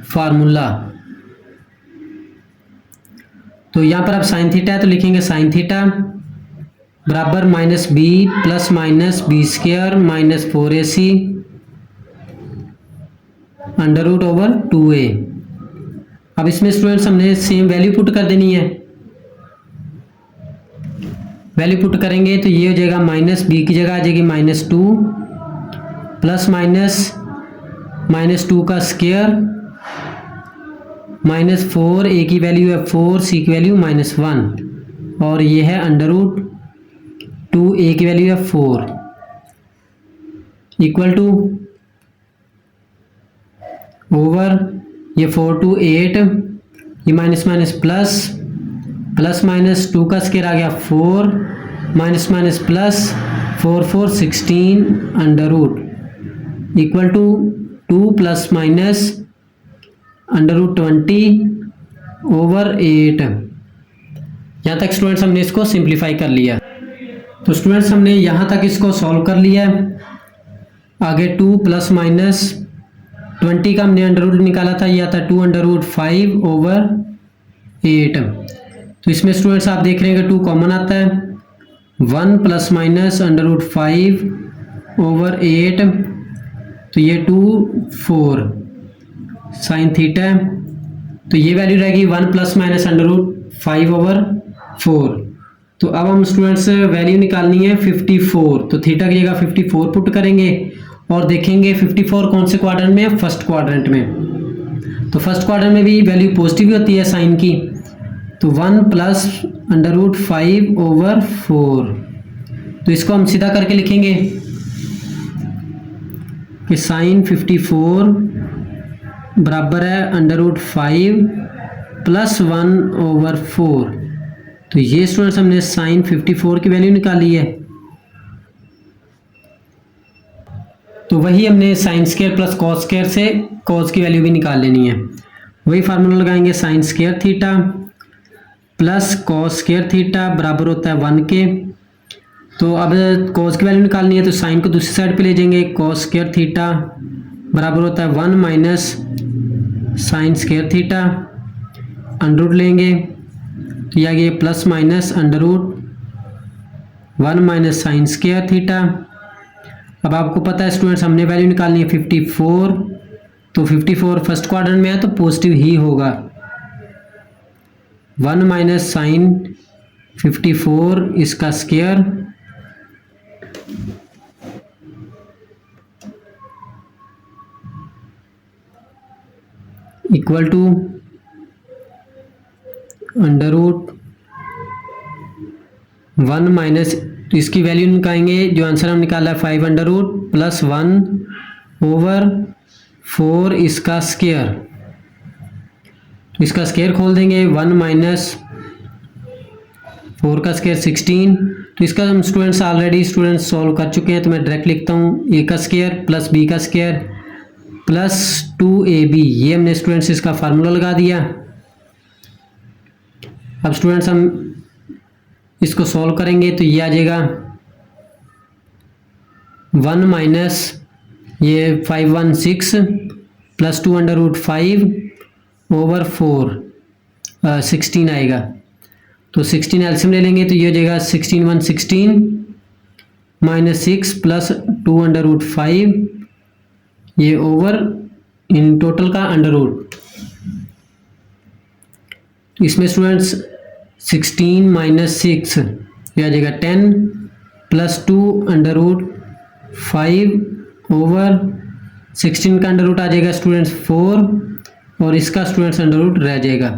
फार्मूला। तो यहाँ पर आप साइन थीटा है तो लिखेंगे साइन थीटा बराबर -b plus minus B square -4ac √/2a। अब इसमें स्टूडेंट्स हमने सेम वैल्यू पुट कर देनी है, वैल्यू पुट करेंगे तो ये हो जाएगा -b की जगह आ जाएगी -2 प्लस माइनस -2 का स्क्वायर -4, a की वैल्यू है 4, c की वैल्यू -1 और ये है √2, a की वैल्यू है 4 इक्वल टू ओवर ये 4 to 8, ये माइनस माइनस प्लस माइनस 2 का स्क्वायर आ गया 4 minus minus plus 4 4 16 under root equal to 2 plus minus √20 over 8। यहाँ तक स्टूडेंट्स हमने इसको सिंप्लीफाई कर लिया। तो स्टूडेंट्स हमने यहाँ तक इसको सॉल्व कर लिया। आगे 2 प्लस माइनस 20 का हमने अंडर रूट निकाला था, यह आता 2√5 ओवर 8। तो इसमें स्टूडेंट्स आप देख रहे हैं कि 2 कॉमन आता है, 1 प्लस माइनस √5 ओवर 8 तो ये 2 4 साइन थीटा है, तो ये वैल्यू रहेगी 1 प्लस माइनस √5/4। तो अब हम स्टूडेंट्स वैल्यू निकालनी है 54, तो थीटा की जगह 54 पुट करेंगे और देखेंगे 54 कौन से क्वाड्रेंट में है, फर्स्ट क्वाड्रेंट में। तो फर्स्ट क्वाड्रेंट में भी वैल्यू पॉजिटिव होती है साइन की, तो 1 प्लस √5/4। तो इसको हम सीधा करके लिखेंगे कि साइन 54 बराबर है √5 प्लस 1/4। तो ये स्टूडेंट्स हमने साइन 54 की वैल्यू निकाली है। तो वही हमने sine square plus cos square से कॉस की वैल्यू भी निकाल लेनी है। वही फार्मूला लगाएंगे, sign square theta plus cos square theta बराबर होता है 1 के। तो अब कॉस की वैल्यू निकालनी है, तो साइन को दूसरी साइड पे ले जाएंगे, कॉस स्क्वायर थीटा बराबर होता है 1 minus sine square theta, under लेंगे तो ये आ गया plus minus √1 minus sine square theta. अब आपको पता है स्टूडेंट्स हमने वैल्यू निकालनी है 54, तो 54 फर्स्ट क्वाड्रेंट में है तो पॉजिटिव ही होगा। 1 माइनस साइन 54 इसका स्क्वायर इक्वल टू √1 माइनस, तो इसकी वैल्यू निकालेंगे, जो आंसर हम निकाला है 5 प्लस 1/4 इसका स्क्वायर। तो इसका स्क्वायर खोल देंगे, 1 माइनस 4 का स्क्वायर 16। तो इसका हम स्टूडेंट्स ऑलरेडी स्टूडेंट्स सॉल्व कर चुके हैं, तो मैं डायरेक्ट लिखता हूँ a का स्क्वायर प्लस b का स्क्वायर प्लस 2ab। ये हमने स्टूडेंट्स इसका फार्मूला लगा दिया। अब स्टूडेंट्स हम इसको सॉल्व करेंगे तो ये आ जाएगा 1 माइनस ये 516 प्लस 2/5/4 16 आएगा। तो 16 एलसीएम ले लेंगे तो ये हो जाएगा 16 1 16 माइनस 6 प्लस 2/5 ये ओवर इन टोटल का अंडर रूट। इसमें स्टूडेंट्स 16 माइनस 6 ये आ जाएगा 10 प्लस 2/5/16 का अंडर रूट आ जाएगा स्टूडेंट्स 4 और इसका स्टूडेंट्स अंडर रूट रह जाएगा।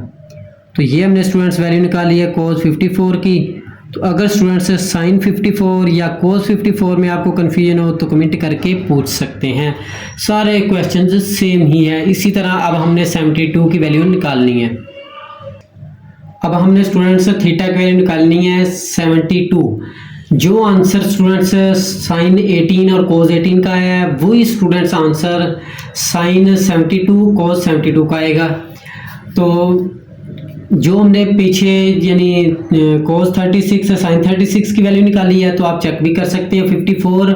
तो ये हमने स्टूडेंट्स वैल्यू निकाली है cos 54 की। तो अगर स्टूडेंट्स साइन 54 या cos 54 में आपको कन्फ्यूजन हो तो कमेंट करके पूछ सकते हैं, सारे क्वेश्चंस सेम ही है। इसी तरह अब हमने 72 की वैल्यू निकालनी है। अब हमने स्टूडेंट्स थीटा की वैल्यू निकालनी है 72। जो आंसर स्टूडेंट्स साइन 18 और cos 18 का है वही स्टूडेंट्स आंसर साइन 72 cos 72 का आएगा। तो जो हमने पीछे यानी cos 36 साइन 36 की वैल्यू निकाली है तो आप चेक भी कर सकते हैं। 54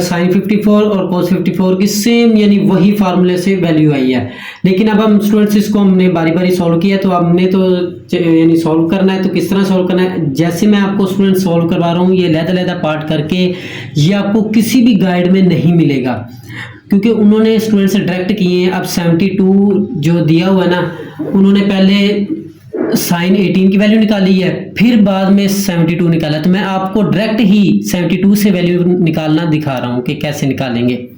साइन 54 और cos 54 की सेम यानी वही फार्मूले से वैल्यू आई है। लेकिन अब हम स्टूडेंट्स इसको हमने बारी बारी सॉल्व किया तो हमने तो यानी सॉल्व करना है। तो किस तरह सॉल्व करना है, जैसे मैं आपको स्टूडेंट सॉल्व करवा रहा हूँ ये लहदा पार्ट करके, ये आपको किसी भी गाइड में नहीं मिलेगा क्योंकि उन्होंने स्टूडेंट्स डायरेक्ट किए हैं। अब 72 जो दिया हुआ है ना, उन्होंने पहले साइन 18 की वैल्यू निकाली है फिर बाद में 72 निकाला। तो मैं आपको डायरेक्ट ही 72 से वैल्यू निकालना दिखा रहा हूं कि कैसे निकालेंगे।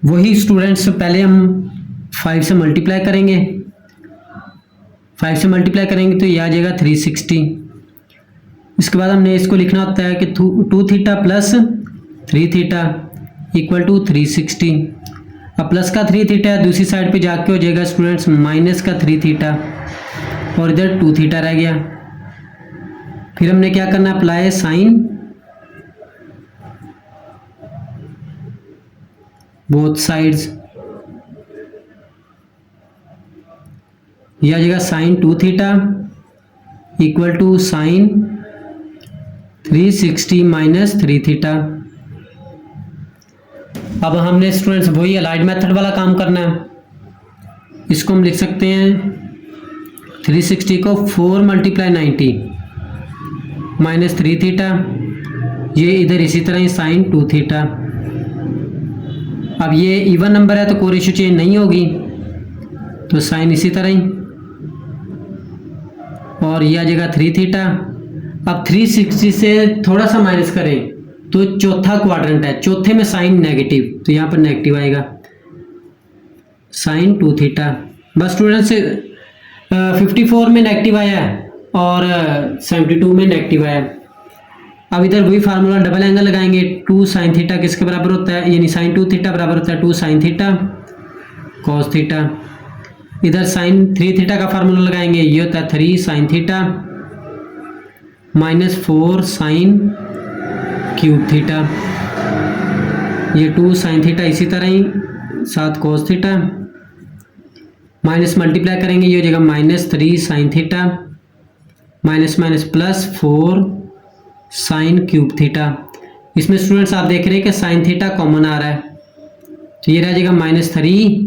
वही स्टूडेंट्स पहले हम 5 से मल्टीप्लाई करेंगे, 5 से मल्टीप्लाई करेंगे तो ये आ जाएगा 360। इसके बाद हमने इसको लिखना होता है कि 2 theta plus 3 theta equal to 360। अब प्लस का 3 थीटा दूसरी साइड पे जाके हो जाएगा स्टूडेंट्स माइनस का 3 थीटा और इधर 2 थीटा रह गया। फिर हमने क्या करना, अप्लाई साइन बोथ साइड्स। यह आ जाएगा sine 2 theta equal to sine 360 minus 3 theta. अब हमने स्टूडेंट्स वही अलाइड मेथड वाला काम करना है। इसको हम लिख सकते हैं 360 को 4 मल्टीप्लाई 90 माइनस 3 थीटा, ये इधर इसी तरह ही साइन 2 थीटा। अब ये इवन नंबर है तो कोई रेशियो चेंज नहीं होगी, तो साइन इसी तरह ही, और ये आ जाएगा 3 थीटा। अब 360 से थोड़ा सा माइनस करें तो चौथा क्वाड्रेंट है, चौथे में साइन नेगेटिव, तो यहाँ पर नेगेटिव आएगा, साइन 2 थीटा। बस स्टूडेंट्स 54 में नेगेटिव आया है और 72 में नेगेटिव आया है। अब इधर वही फार्मूला डबल एंगल लगाएंगे, 2 साइन थीटा किसके बराबर होता है, यानी साइन 2 थीटा बराबर होता है 2 साइन थीटा कॉस थीटा। इधर साइन 3 थीटा का फार्मूला लगाएंगे, ये होता है 3 sine theta minus 4 sine cube theta, ये 2 साइन थीटा इसी तरह ही 7 कॉस थीटा, माइनस मल्टीप्लाई करेंगे, ये हो जाएगा minus 3 sine theta minus minus plus 4 sine cube theta. इसमें स्टूडेंट्स आप देख रहे हैं कि साइन थीटा कॉमन आ रहा है, तो ये रह जाएगा minus 3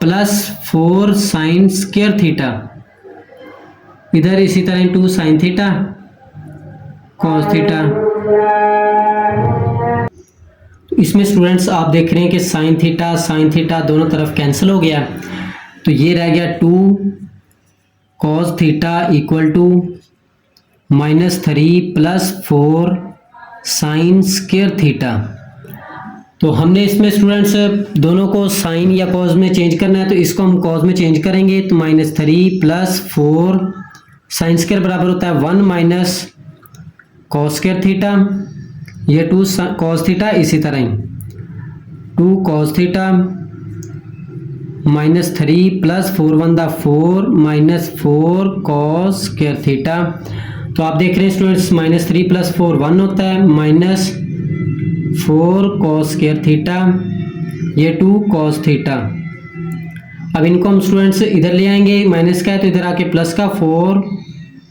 plus 4 sine square theta, इधर इसी तरह 2 साइन थीटा कॉस थीटा। इसमें स्टूडेंट्स आप देख रहे हैं कि साइन थीटा दोनों तरफ कैंसिल हो गया, तो ये रह गया 2 cos theta equal to minus 3 plus 4 sine square theta. तो हमने इसमें स्टूडेंट्स दोनों को साइन या कॉस में चेंज करना है, तो इसको हम कॉस में चेंज करेंगे, तो माइनस 3 प्लस 4 साइन स्क्वायर बराबर होता है 1 माइनस कॉस स्क्वायर थीटा, ये 2 कॉस थीटा इसी तरह ही 2 कॉस थीटा माइनस 3 प्लस 4 1 दा 4 माइनस 4 कॉस स्क्वायर थीटा। तो आप देख रहे हैं स्टूडेंट्स माइनस 3 प्लस 4 1 होता है, माइनस 4 कॉस स्क्वायर थीटा, ये 2 कॉस थीटा। अब इनको हम स्टूडेंट्स इधर ले आएंगे, माइनस का है तो इधर आके प्लस का 4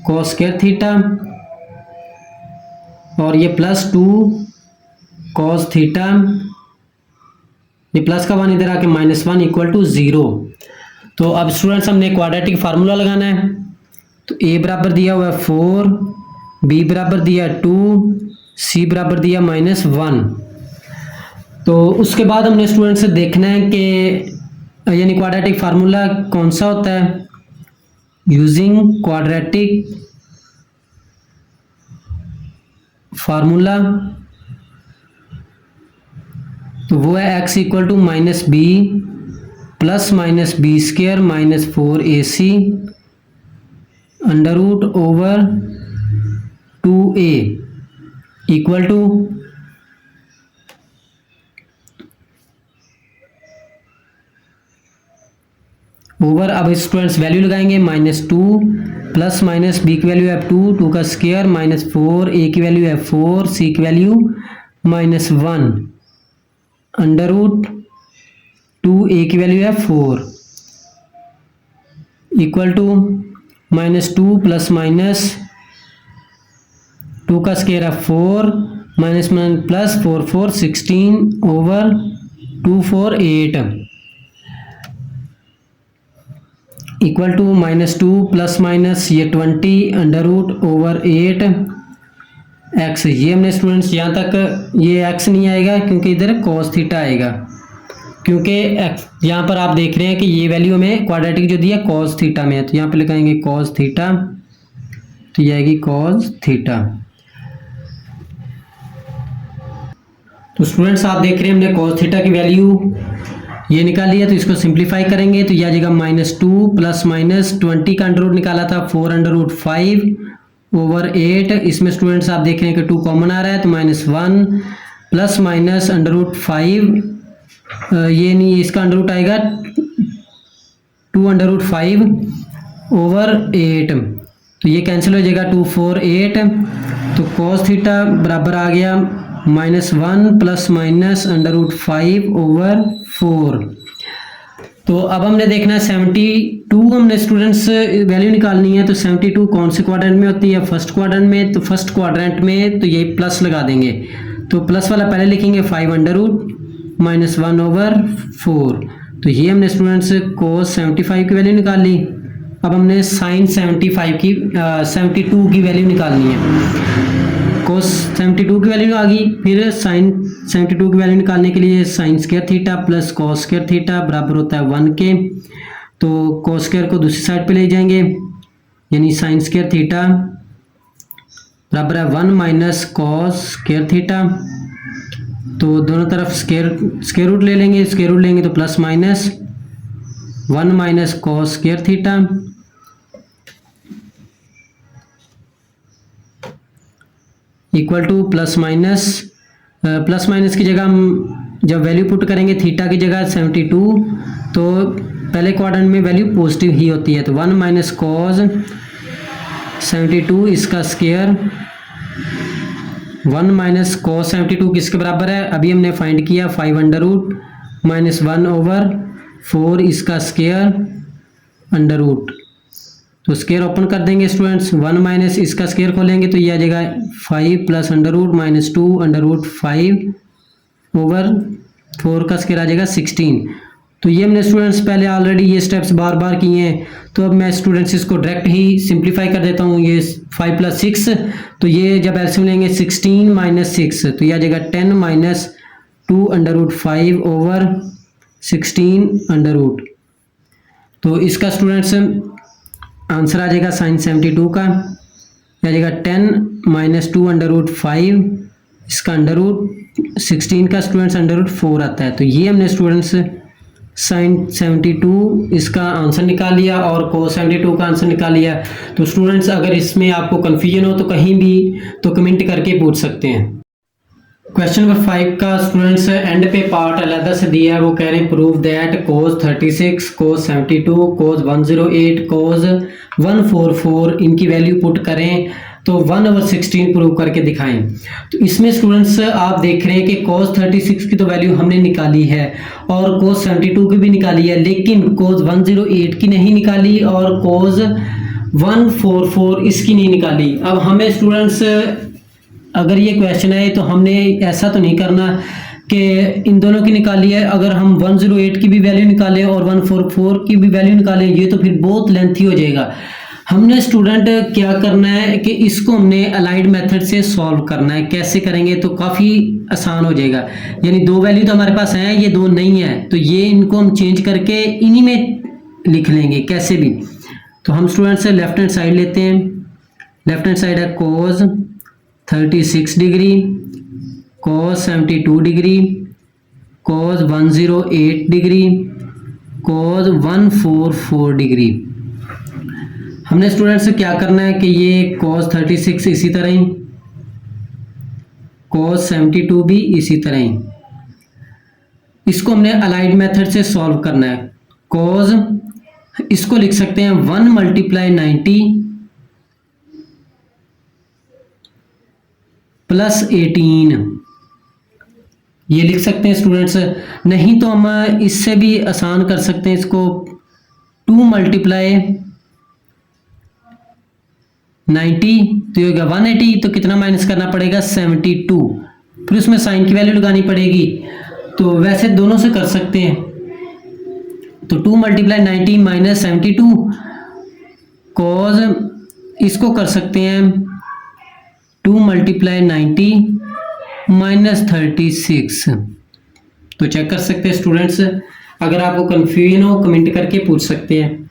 कॉस स्क्वायर थीटा, और ये प्लस 2 कॉस थीटा, ये प्लस का 1 इधर आके माइनस 1 इक्वल टू 0। तो अब स्टूडेंट्स हमने क्वाड्रेटिक फार्मूला लगाना है, तो a बराबर दिया हुआ है 4, b बराबर दिया 2, c बराबर दिया माइनस 1। तो उसके बाद हमने स्टूडेंट से देखना है कि यानी क्वाड्रेटिक फार्मूला कौन सा होता है, यूजिंग क्वाड्रेटिक फार्मूला, तो वो है x equal to minus B plus minus B square minus 4ac under root over 2a equal to over, अब स्टूडेंट्स वैल्यू लगाएंगे, माइनस 2 प्लस माइनस बी की वैल्यू है 2, 2 का स्क्वायर माइनस 4, ए की वैल्यू है 4, सी की value minus 1 under root 2a की वैल्यू है 4 equal to minus 2 plus minus 2 का स्क्वायर है 4 minus plus 4 4 16 over 2 4 8 equal to minus 2 plus minus ये 20 अंडर रूट ओवर 8 एक्स। ये हमने स्टूडेंट्स यहाँ तक ये एक्स नहीं आएगा क्योंकि इधर कॉस थीटा आएगा, क्योंकि यहाँ पर आप देख रहे हैं कि ये वैल्यू हमें क्वाड्रेटिक जो दिया कॉस थीटा में है, तो यहाँ पे लिखाएंगे कॉस थीटा, तो ये आएगी कॉस थीटा। तो स्टूडेंट्स आप देख रहे हैं हमने कॉस थीटा की वैल्यू ये निकाल लिया, तो इसको सिंप्लीफाई करेंगे तो ये आ जाएगा माइनस 2 प्लस माइनस 20 का अंडर रूट निकाला था 4 अंडर रूट 5 ओवर 8। इसमें स्टूडेंट्स आप देख रहे हैं कि 2 कॉमन आ रहा है, तो minus 1 plus minus under root 5 ये नहीं, इसका अंडर रूट आएगा 2 अंडर रूट 5 ओवर 8, तो ये कैंसिल हो जाएगा 2 4 8, तो कॉस थीटा बराबर आ गया minus 1 plus minus under root 5 over 4। तो अब हमने देखना है 72 हमने स्टूडेंट्स वैल्यू निकालनी है, तो 72 कौन से क्वाड्रेंट में होती है, फर्स्ट क्वाड्रेंट में, तो फर्स्ट क्वाड्रेंट में तो ये प्लस लगा देंगे, तो प्लस वाला पहले लिखेंगे 5 अंडर रूट माइनस 1 ओवर 4, तो ये हमने स्टूडेंट्स कोस 75 की वैल्यू निकाल ली। अब हमने साइन 72 की वैल्यू निकालनी है, कोस 72 की वैल्यू आ गई। फिर साइन 72 की वैल्यू निकालने के लिए sign square theta plus cos square theta बराबर होता है 1 के। तो कॉस स्क्वायर को दूसरी साइड पे ले जाएंगे, यानी साइन स्क्वायर थीटा बराबर है 1 माइनस कॉस स्क्वायर थीटा। तो दोनों तरफ स्क्वायर रूट ले लेंगे, स्क्वायर रूट लेंगे तो plus minus 1 minus cos square theta equal two plus minus की जगह हम जब वैल्यू पुट करेंगे थीटा की जगह 72, तो पहले क्वाड्रेंट में वैल्यू पॉजिटिव ही होती है। तो 1 माइनस कॉस 72 इसका स्क्वायर 1 माइनस कॉस 72 किसके बराबर है, अभी हमने फाइंड किया 5 अंडर रूट माइनस 1/4 इसका स्क्वायर अंडर रूट। तो स्क्वायर ओपन कर देंगे स्टूडेंट्स, 1 माइनस इसका स्क्वायर खोलेंगे तो ये आ जाएगा 5 plus under root minus 2 under root 5/4 का स्क्वायर आ जाएगा 16। तो ये हमने स्टूडेंट्स पहले ऑलरेडी ये स्टेप्स बार बार किए हैं, तो अब मैं स्टूडेंट्स इसको डायरेक्ट ही सिंप्लीफाई कर देता हूँ। ये 5 प्लस 6, तो ये जब एलसीएम लेंगे 16 माइनस 6 तो ये आ जाएगा 10 minus 2 under root 5/16 under root. तो इसका स्टूडेंट्स आंसर आ जाएगा साइन 72 का, आ जाएगा 10 माइनस 2 अंडर रूट 5 इसका अंडर रूट 16 का स्टूडेंट्स अंडर रूट 4 आता है। तो ये हमने स्टूडेंट्स साइन 72 इसका आंसर निकाल लिया और कोस 72 का आंसर निकाल लिया। तो स्टूडेंट्स अगर इसमें आपको कन्फ्यूजन हो तो कहीं भी तो कमेंट करके पूछ सकते हैं। क्वेश्चन नंबर 5 का स्टूडेंट्स एंड पे पार्ट अलग से दिया है, वो कह रहे हैं प्रूव दैट कोस 36 कोस 72 कोस 108 कोस 144 इनकी वैल्यू पुट करें तो 1/16 प्रूव करके दिखाएं। तो इसमें स्टूडेंट्स आप देख रहे हैं कि कोस 36 की तो वैल्यू हमने निकाली है और कोस 72 की भी निकाली है, लेकिन कोस 108 की नहीं निकाली और कोस 144 इसकी नहीं निकाली। अब हमें स्टूडेंट्स अगर ये क्वेश्चन है तो हमने ऐसा तो नहीं करना कि इन दोनों की निकाली है, अगर हम 108 की भी वैल्यू निकालें और 144 की भी वैल्यू निकालें ये तो फिर बहुत लेंथी हो जाएगा। हमने स्टूडेंट क्या करना है कि इसको हमने अलाइड मेथड से सॉल्व करना है। कैसे करेंगे तो काफ़ी आसान हो जाएगा, यानी दो वैल्यू तो हमारे पास हैं, ये दो नहीं है, तो ये इनको हम चेंज करके इन्हीं में लिख लेंगे कैसे भी। तो हम स्टूडेंट से लेफ्ट हैंड साइड लेते हैं, लेफ्ट हैंड साइड है कोस 36 डिग्री कोस 72 डिग्री कोस 108 डिग्री कोस 144 डिग्री। हमने स्टूडेंट्स से क्या करना है कि ये कोस 36 इसी तरह ही, कोस 72 भी इसी तरह ही, इसको हमने अलाइड मेथड से सॉल्व करना है। कोस इसको लिख सकते हैं 1 मल्टीप्लाई 90 प्लस 18 ये लिख सकते हैं स्टूडेंट्स। नहीं तो हम इससे भी आसान कर सकते हैं इसको 2 मल्टीप्लाई 90 तो ये होगा 180, तो कितना माइनस करना पड़ेगा 72, फिर उसमें साइन की वैल्यू लगानी पड़ेगी। तो वैसे दोनों से कर सकते हैं, तो 2 मल्टीप्लाई 90 माइनस 72 कॉज इसको कर सकते हैं 2 मल्टीप्लाई 90 माइनस 36। तो चेक कर सकते हैं स्टूडेंट्स, अगर आपको कंफ्यूजन हो कमेंट करके पूछ सकते हैं।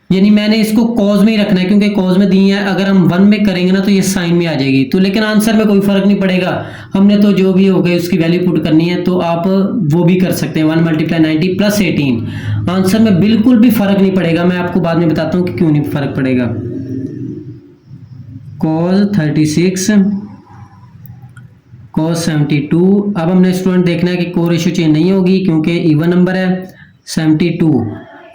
यानी मैंने इसको कॉज में ही रखना है क्योंकि कॉज में दी है, अगर हम 1 में करेंगे ना तो ये साइन में आ जाएगी, तो लेकिन आंसर में कोई फर्क नहीं पड़ेगा, हमने तो जो भी हो गए उसकी वैल्यू पुट करनी है। तो आप वो भी कर सकते हैं 1 मल्टीप्लाई 90 प्लस 18, आंसर में बिल्कुल भी फर्क नहीं पड़ेगा। मैं आपको बाद में बताता हूँ कि क्यों नहीं फर्क पड़ेगा। कॉस 36 कॉस 72, अब हमने स्टूडेंट देखना है कि को रेशियो चेंज नहीं होगी क्योंकि इवन नंबर है 72।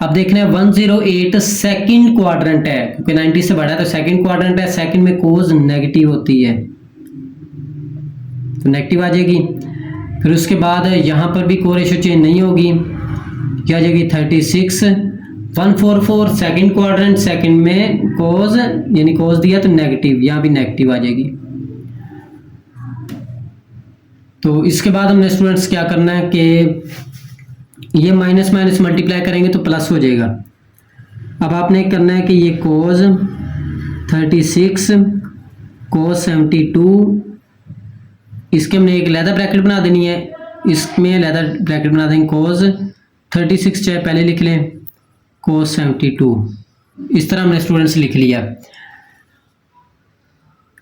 अब देखना है 108 सेकंड क्वाड्रेंट है क्योंकि 90 से बड़ा है तो सेकंड क्वाड्रेंट है, सेकंड में कोस नेगेटिव होती है तो नेगेटिव आ जाएगी। फिर उसके बाद यहाँ पर भी को रेशियो चेंज नहीं होगी, क्या आ जाएगी 36 144 सेकंड क्वाड्रेंट, सेकंड में कोस यानी कोस दिया तो नेगेटिव, यहाँ भी नेगेटिव आ जाएगी। तो इसके बाद हमने स्टूडेंट्स क्या करना है कि ये माइनस माइनस मल्टीप्लाई करेंगे तो प्लस हो जाएगा। अब आपने करना है कि ये कोस 36 cos 72, इसके हमने एक लैदर ब्रैकेट बना देनी है, इसमें लैदर ब्रैकेट बना देंगे cos 36, चाहे पहले लिख लें cos 72, इस तरह हमने स्टूडेंट्स लिख लिया।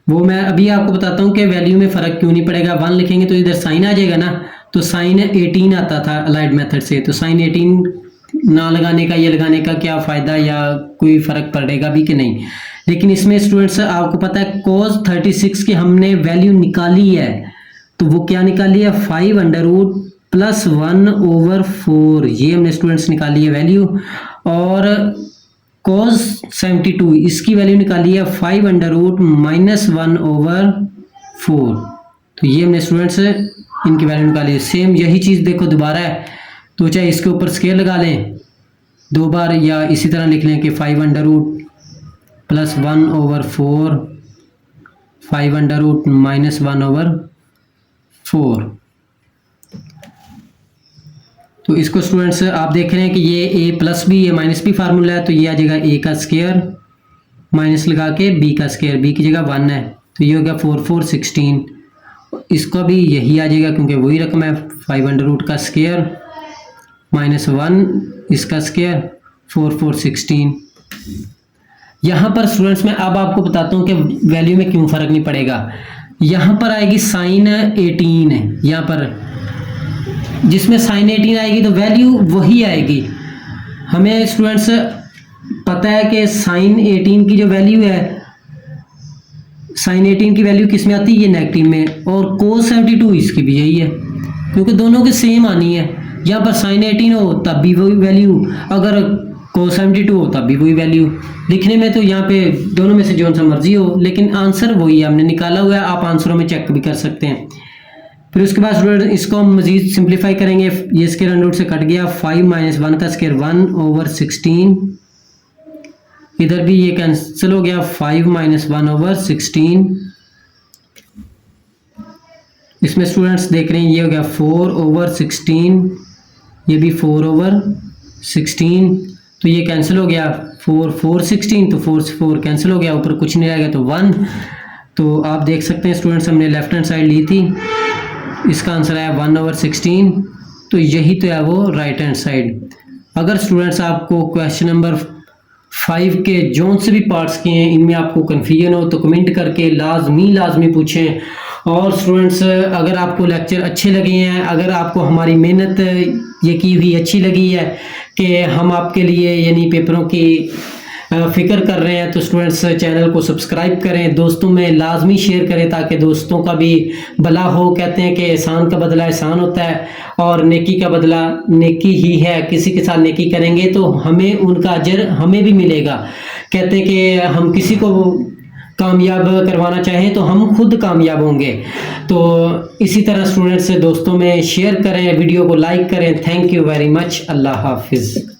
वो मैं अभी आपको बताता हूँ कि वैल्यू में फ़र्क क्यों नहीं पड़ेगा। 1 लिखेंगे तो इधर साइन आ जाएगा ना, तो साइन 18 आता था अलाइड मेथड से, तो साइन 18 ना लगाने का या लगाने का क्या फ़ायदा, या कोई फ़र्क पड़ेगा भी कि नहीं। लेकिन इसमें स्टूडेंट्स आपको पता है cos 36 की हमने वैल्यू निकाली है, तो वो क्या निकाली है 5 + 1/4, ये हमने स्टूडेंट्स निकाली है वैल्यू। और cos 72 इसकी वैल्यू निकाली है 5 -1/4, तो ये हमने स्टूडेंट्स इनकी वैल्यू निकाली है। सेम यही चीज़ देखो दोबारा है, तो चाहे इसके ऊपर स्केयर लगा लें 2 बार, या इसी तरह लिख लें कि 5 + 1/4, 5 -1/4। तो इसको स्टूडेंट्स आप देख रहे हैं कि ये a प्लस बी, ये माइनस बी फार्मूला है, तो ये आ जाएगा a का स्क्वायर माइनस लगा के b का स्क्वायर, b की जगह 1 है, तो ये हो गया 4 4 16। इसका भी यही आ जाएगा क्योंकि वही रकम है, 5 का स्क्वायर -1 इसका स्क्वायर, 4 4 16। यहाँ पर स्टूडेंट्स मैं अब आपको बताता हूँ कि वैल्यू में क्यों फ़र्क नहीं पड़ेगा। यहाँ पर आएगी साइन 18 है, यहाँ पर जिसमें साइन 18 आएगी तो वैल्यू वही आएगी। हमें स्टूडेंट्स पता है कि साइन 18 की जो वैल्यू है, साइन 18 की वैल्यू किस में आती है, ये नेगेटिव में, और cos 72 इसकी भी यही है, क्योंकि दोनों की सेम आनी है। यहाँ पर साइन 18 हो तब भी वही वैल्यू, अगर cos 72 हो तब भी वही वैल्यू। लिखने में तो यहाँ पे दोनों में से जो सा मर्जी हो, लेकिन आंसर वही है, हमने निकाला हुआ है, आप आंसरों में चेक भी कर सकते हैं। फिर उसके बाद स्टूडेंट इसको हम मजीद सिंप्लीफाई करेंगे, ये स्क्वायर अंडर रूट से कट गया, 5 - 1 का स्क्वायर 1/16, इधर भी ये कैंसिल हो गया, 5 - 1/16। इसमें स्टूडेंट्स देख रहे हैं ये हो गया 4/16, ये भी 4/16, तो ये कैंसिल हो गया, 4 4 16, तो 4 से 4 कैंसिल हो गया, ऊपर कुछ नहीं रहेगा तो 1। तो आप देख सकते हैं स्टूडेंट्स हमने लेफ्ट हैंड साइड ली थी, इसका आंसर आया 1/16, तो यही तो है वो राइट हैंड साइड। अगर स्टूडेंट्स आपको क्वेश्चन नंबर 5 के जोन से भी पार्ट्स किए हैं, इनमें आपको कन्फ्यूजन हो तो कमेंट करके लाजमी पूछें। और स्टूडेंट्स अगर आपको लेक्चर अच्छे लगे हैं, अगर आपको हमारी मेहनत ये की हुई अच्छी लगी है कि हम आपके लिए यानी पेपरों की फ़िक्र कर रहे हैं, तो स्टूडेंट्स चैनल को सब्सक्राइब करें, दोस्तों में लाजमी शेयर करें ताकि दोस्तों का भी भला हो। कहते हैं कि एहसान का बदला एहसान होता है और नेकी का बदला नेकी ही है। किसी के साथ नेकी करेंगे तो हमें उनका अजर हमें भी मिलेगा। कहते हैं कि हम किसी को कामयाब करवाना चाहें तो हम खुद कामयाब होंगे। तो इसी तरह स्टूडेंट्स दोस्तों में शेयर करें, वीडियो को लाइक करें। Thank you very much. Allah हाफिज़।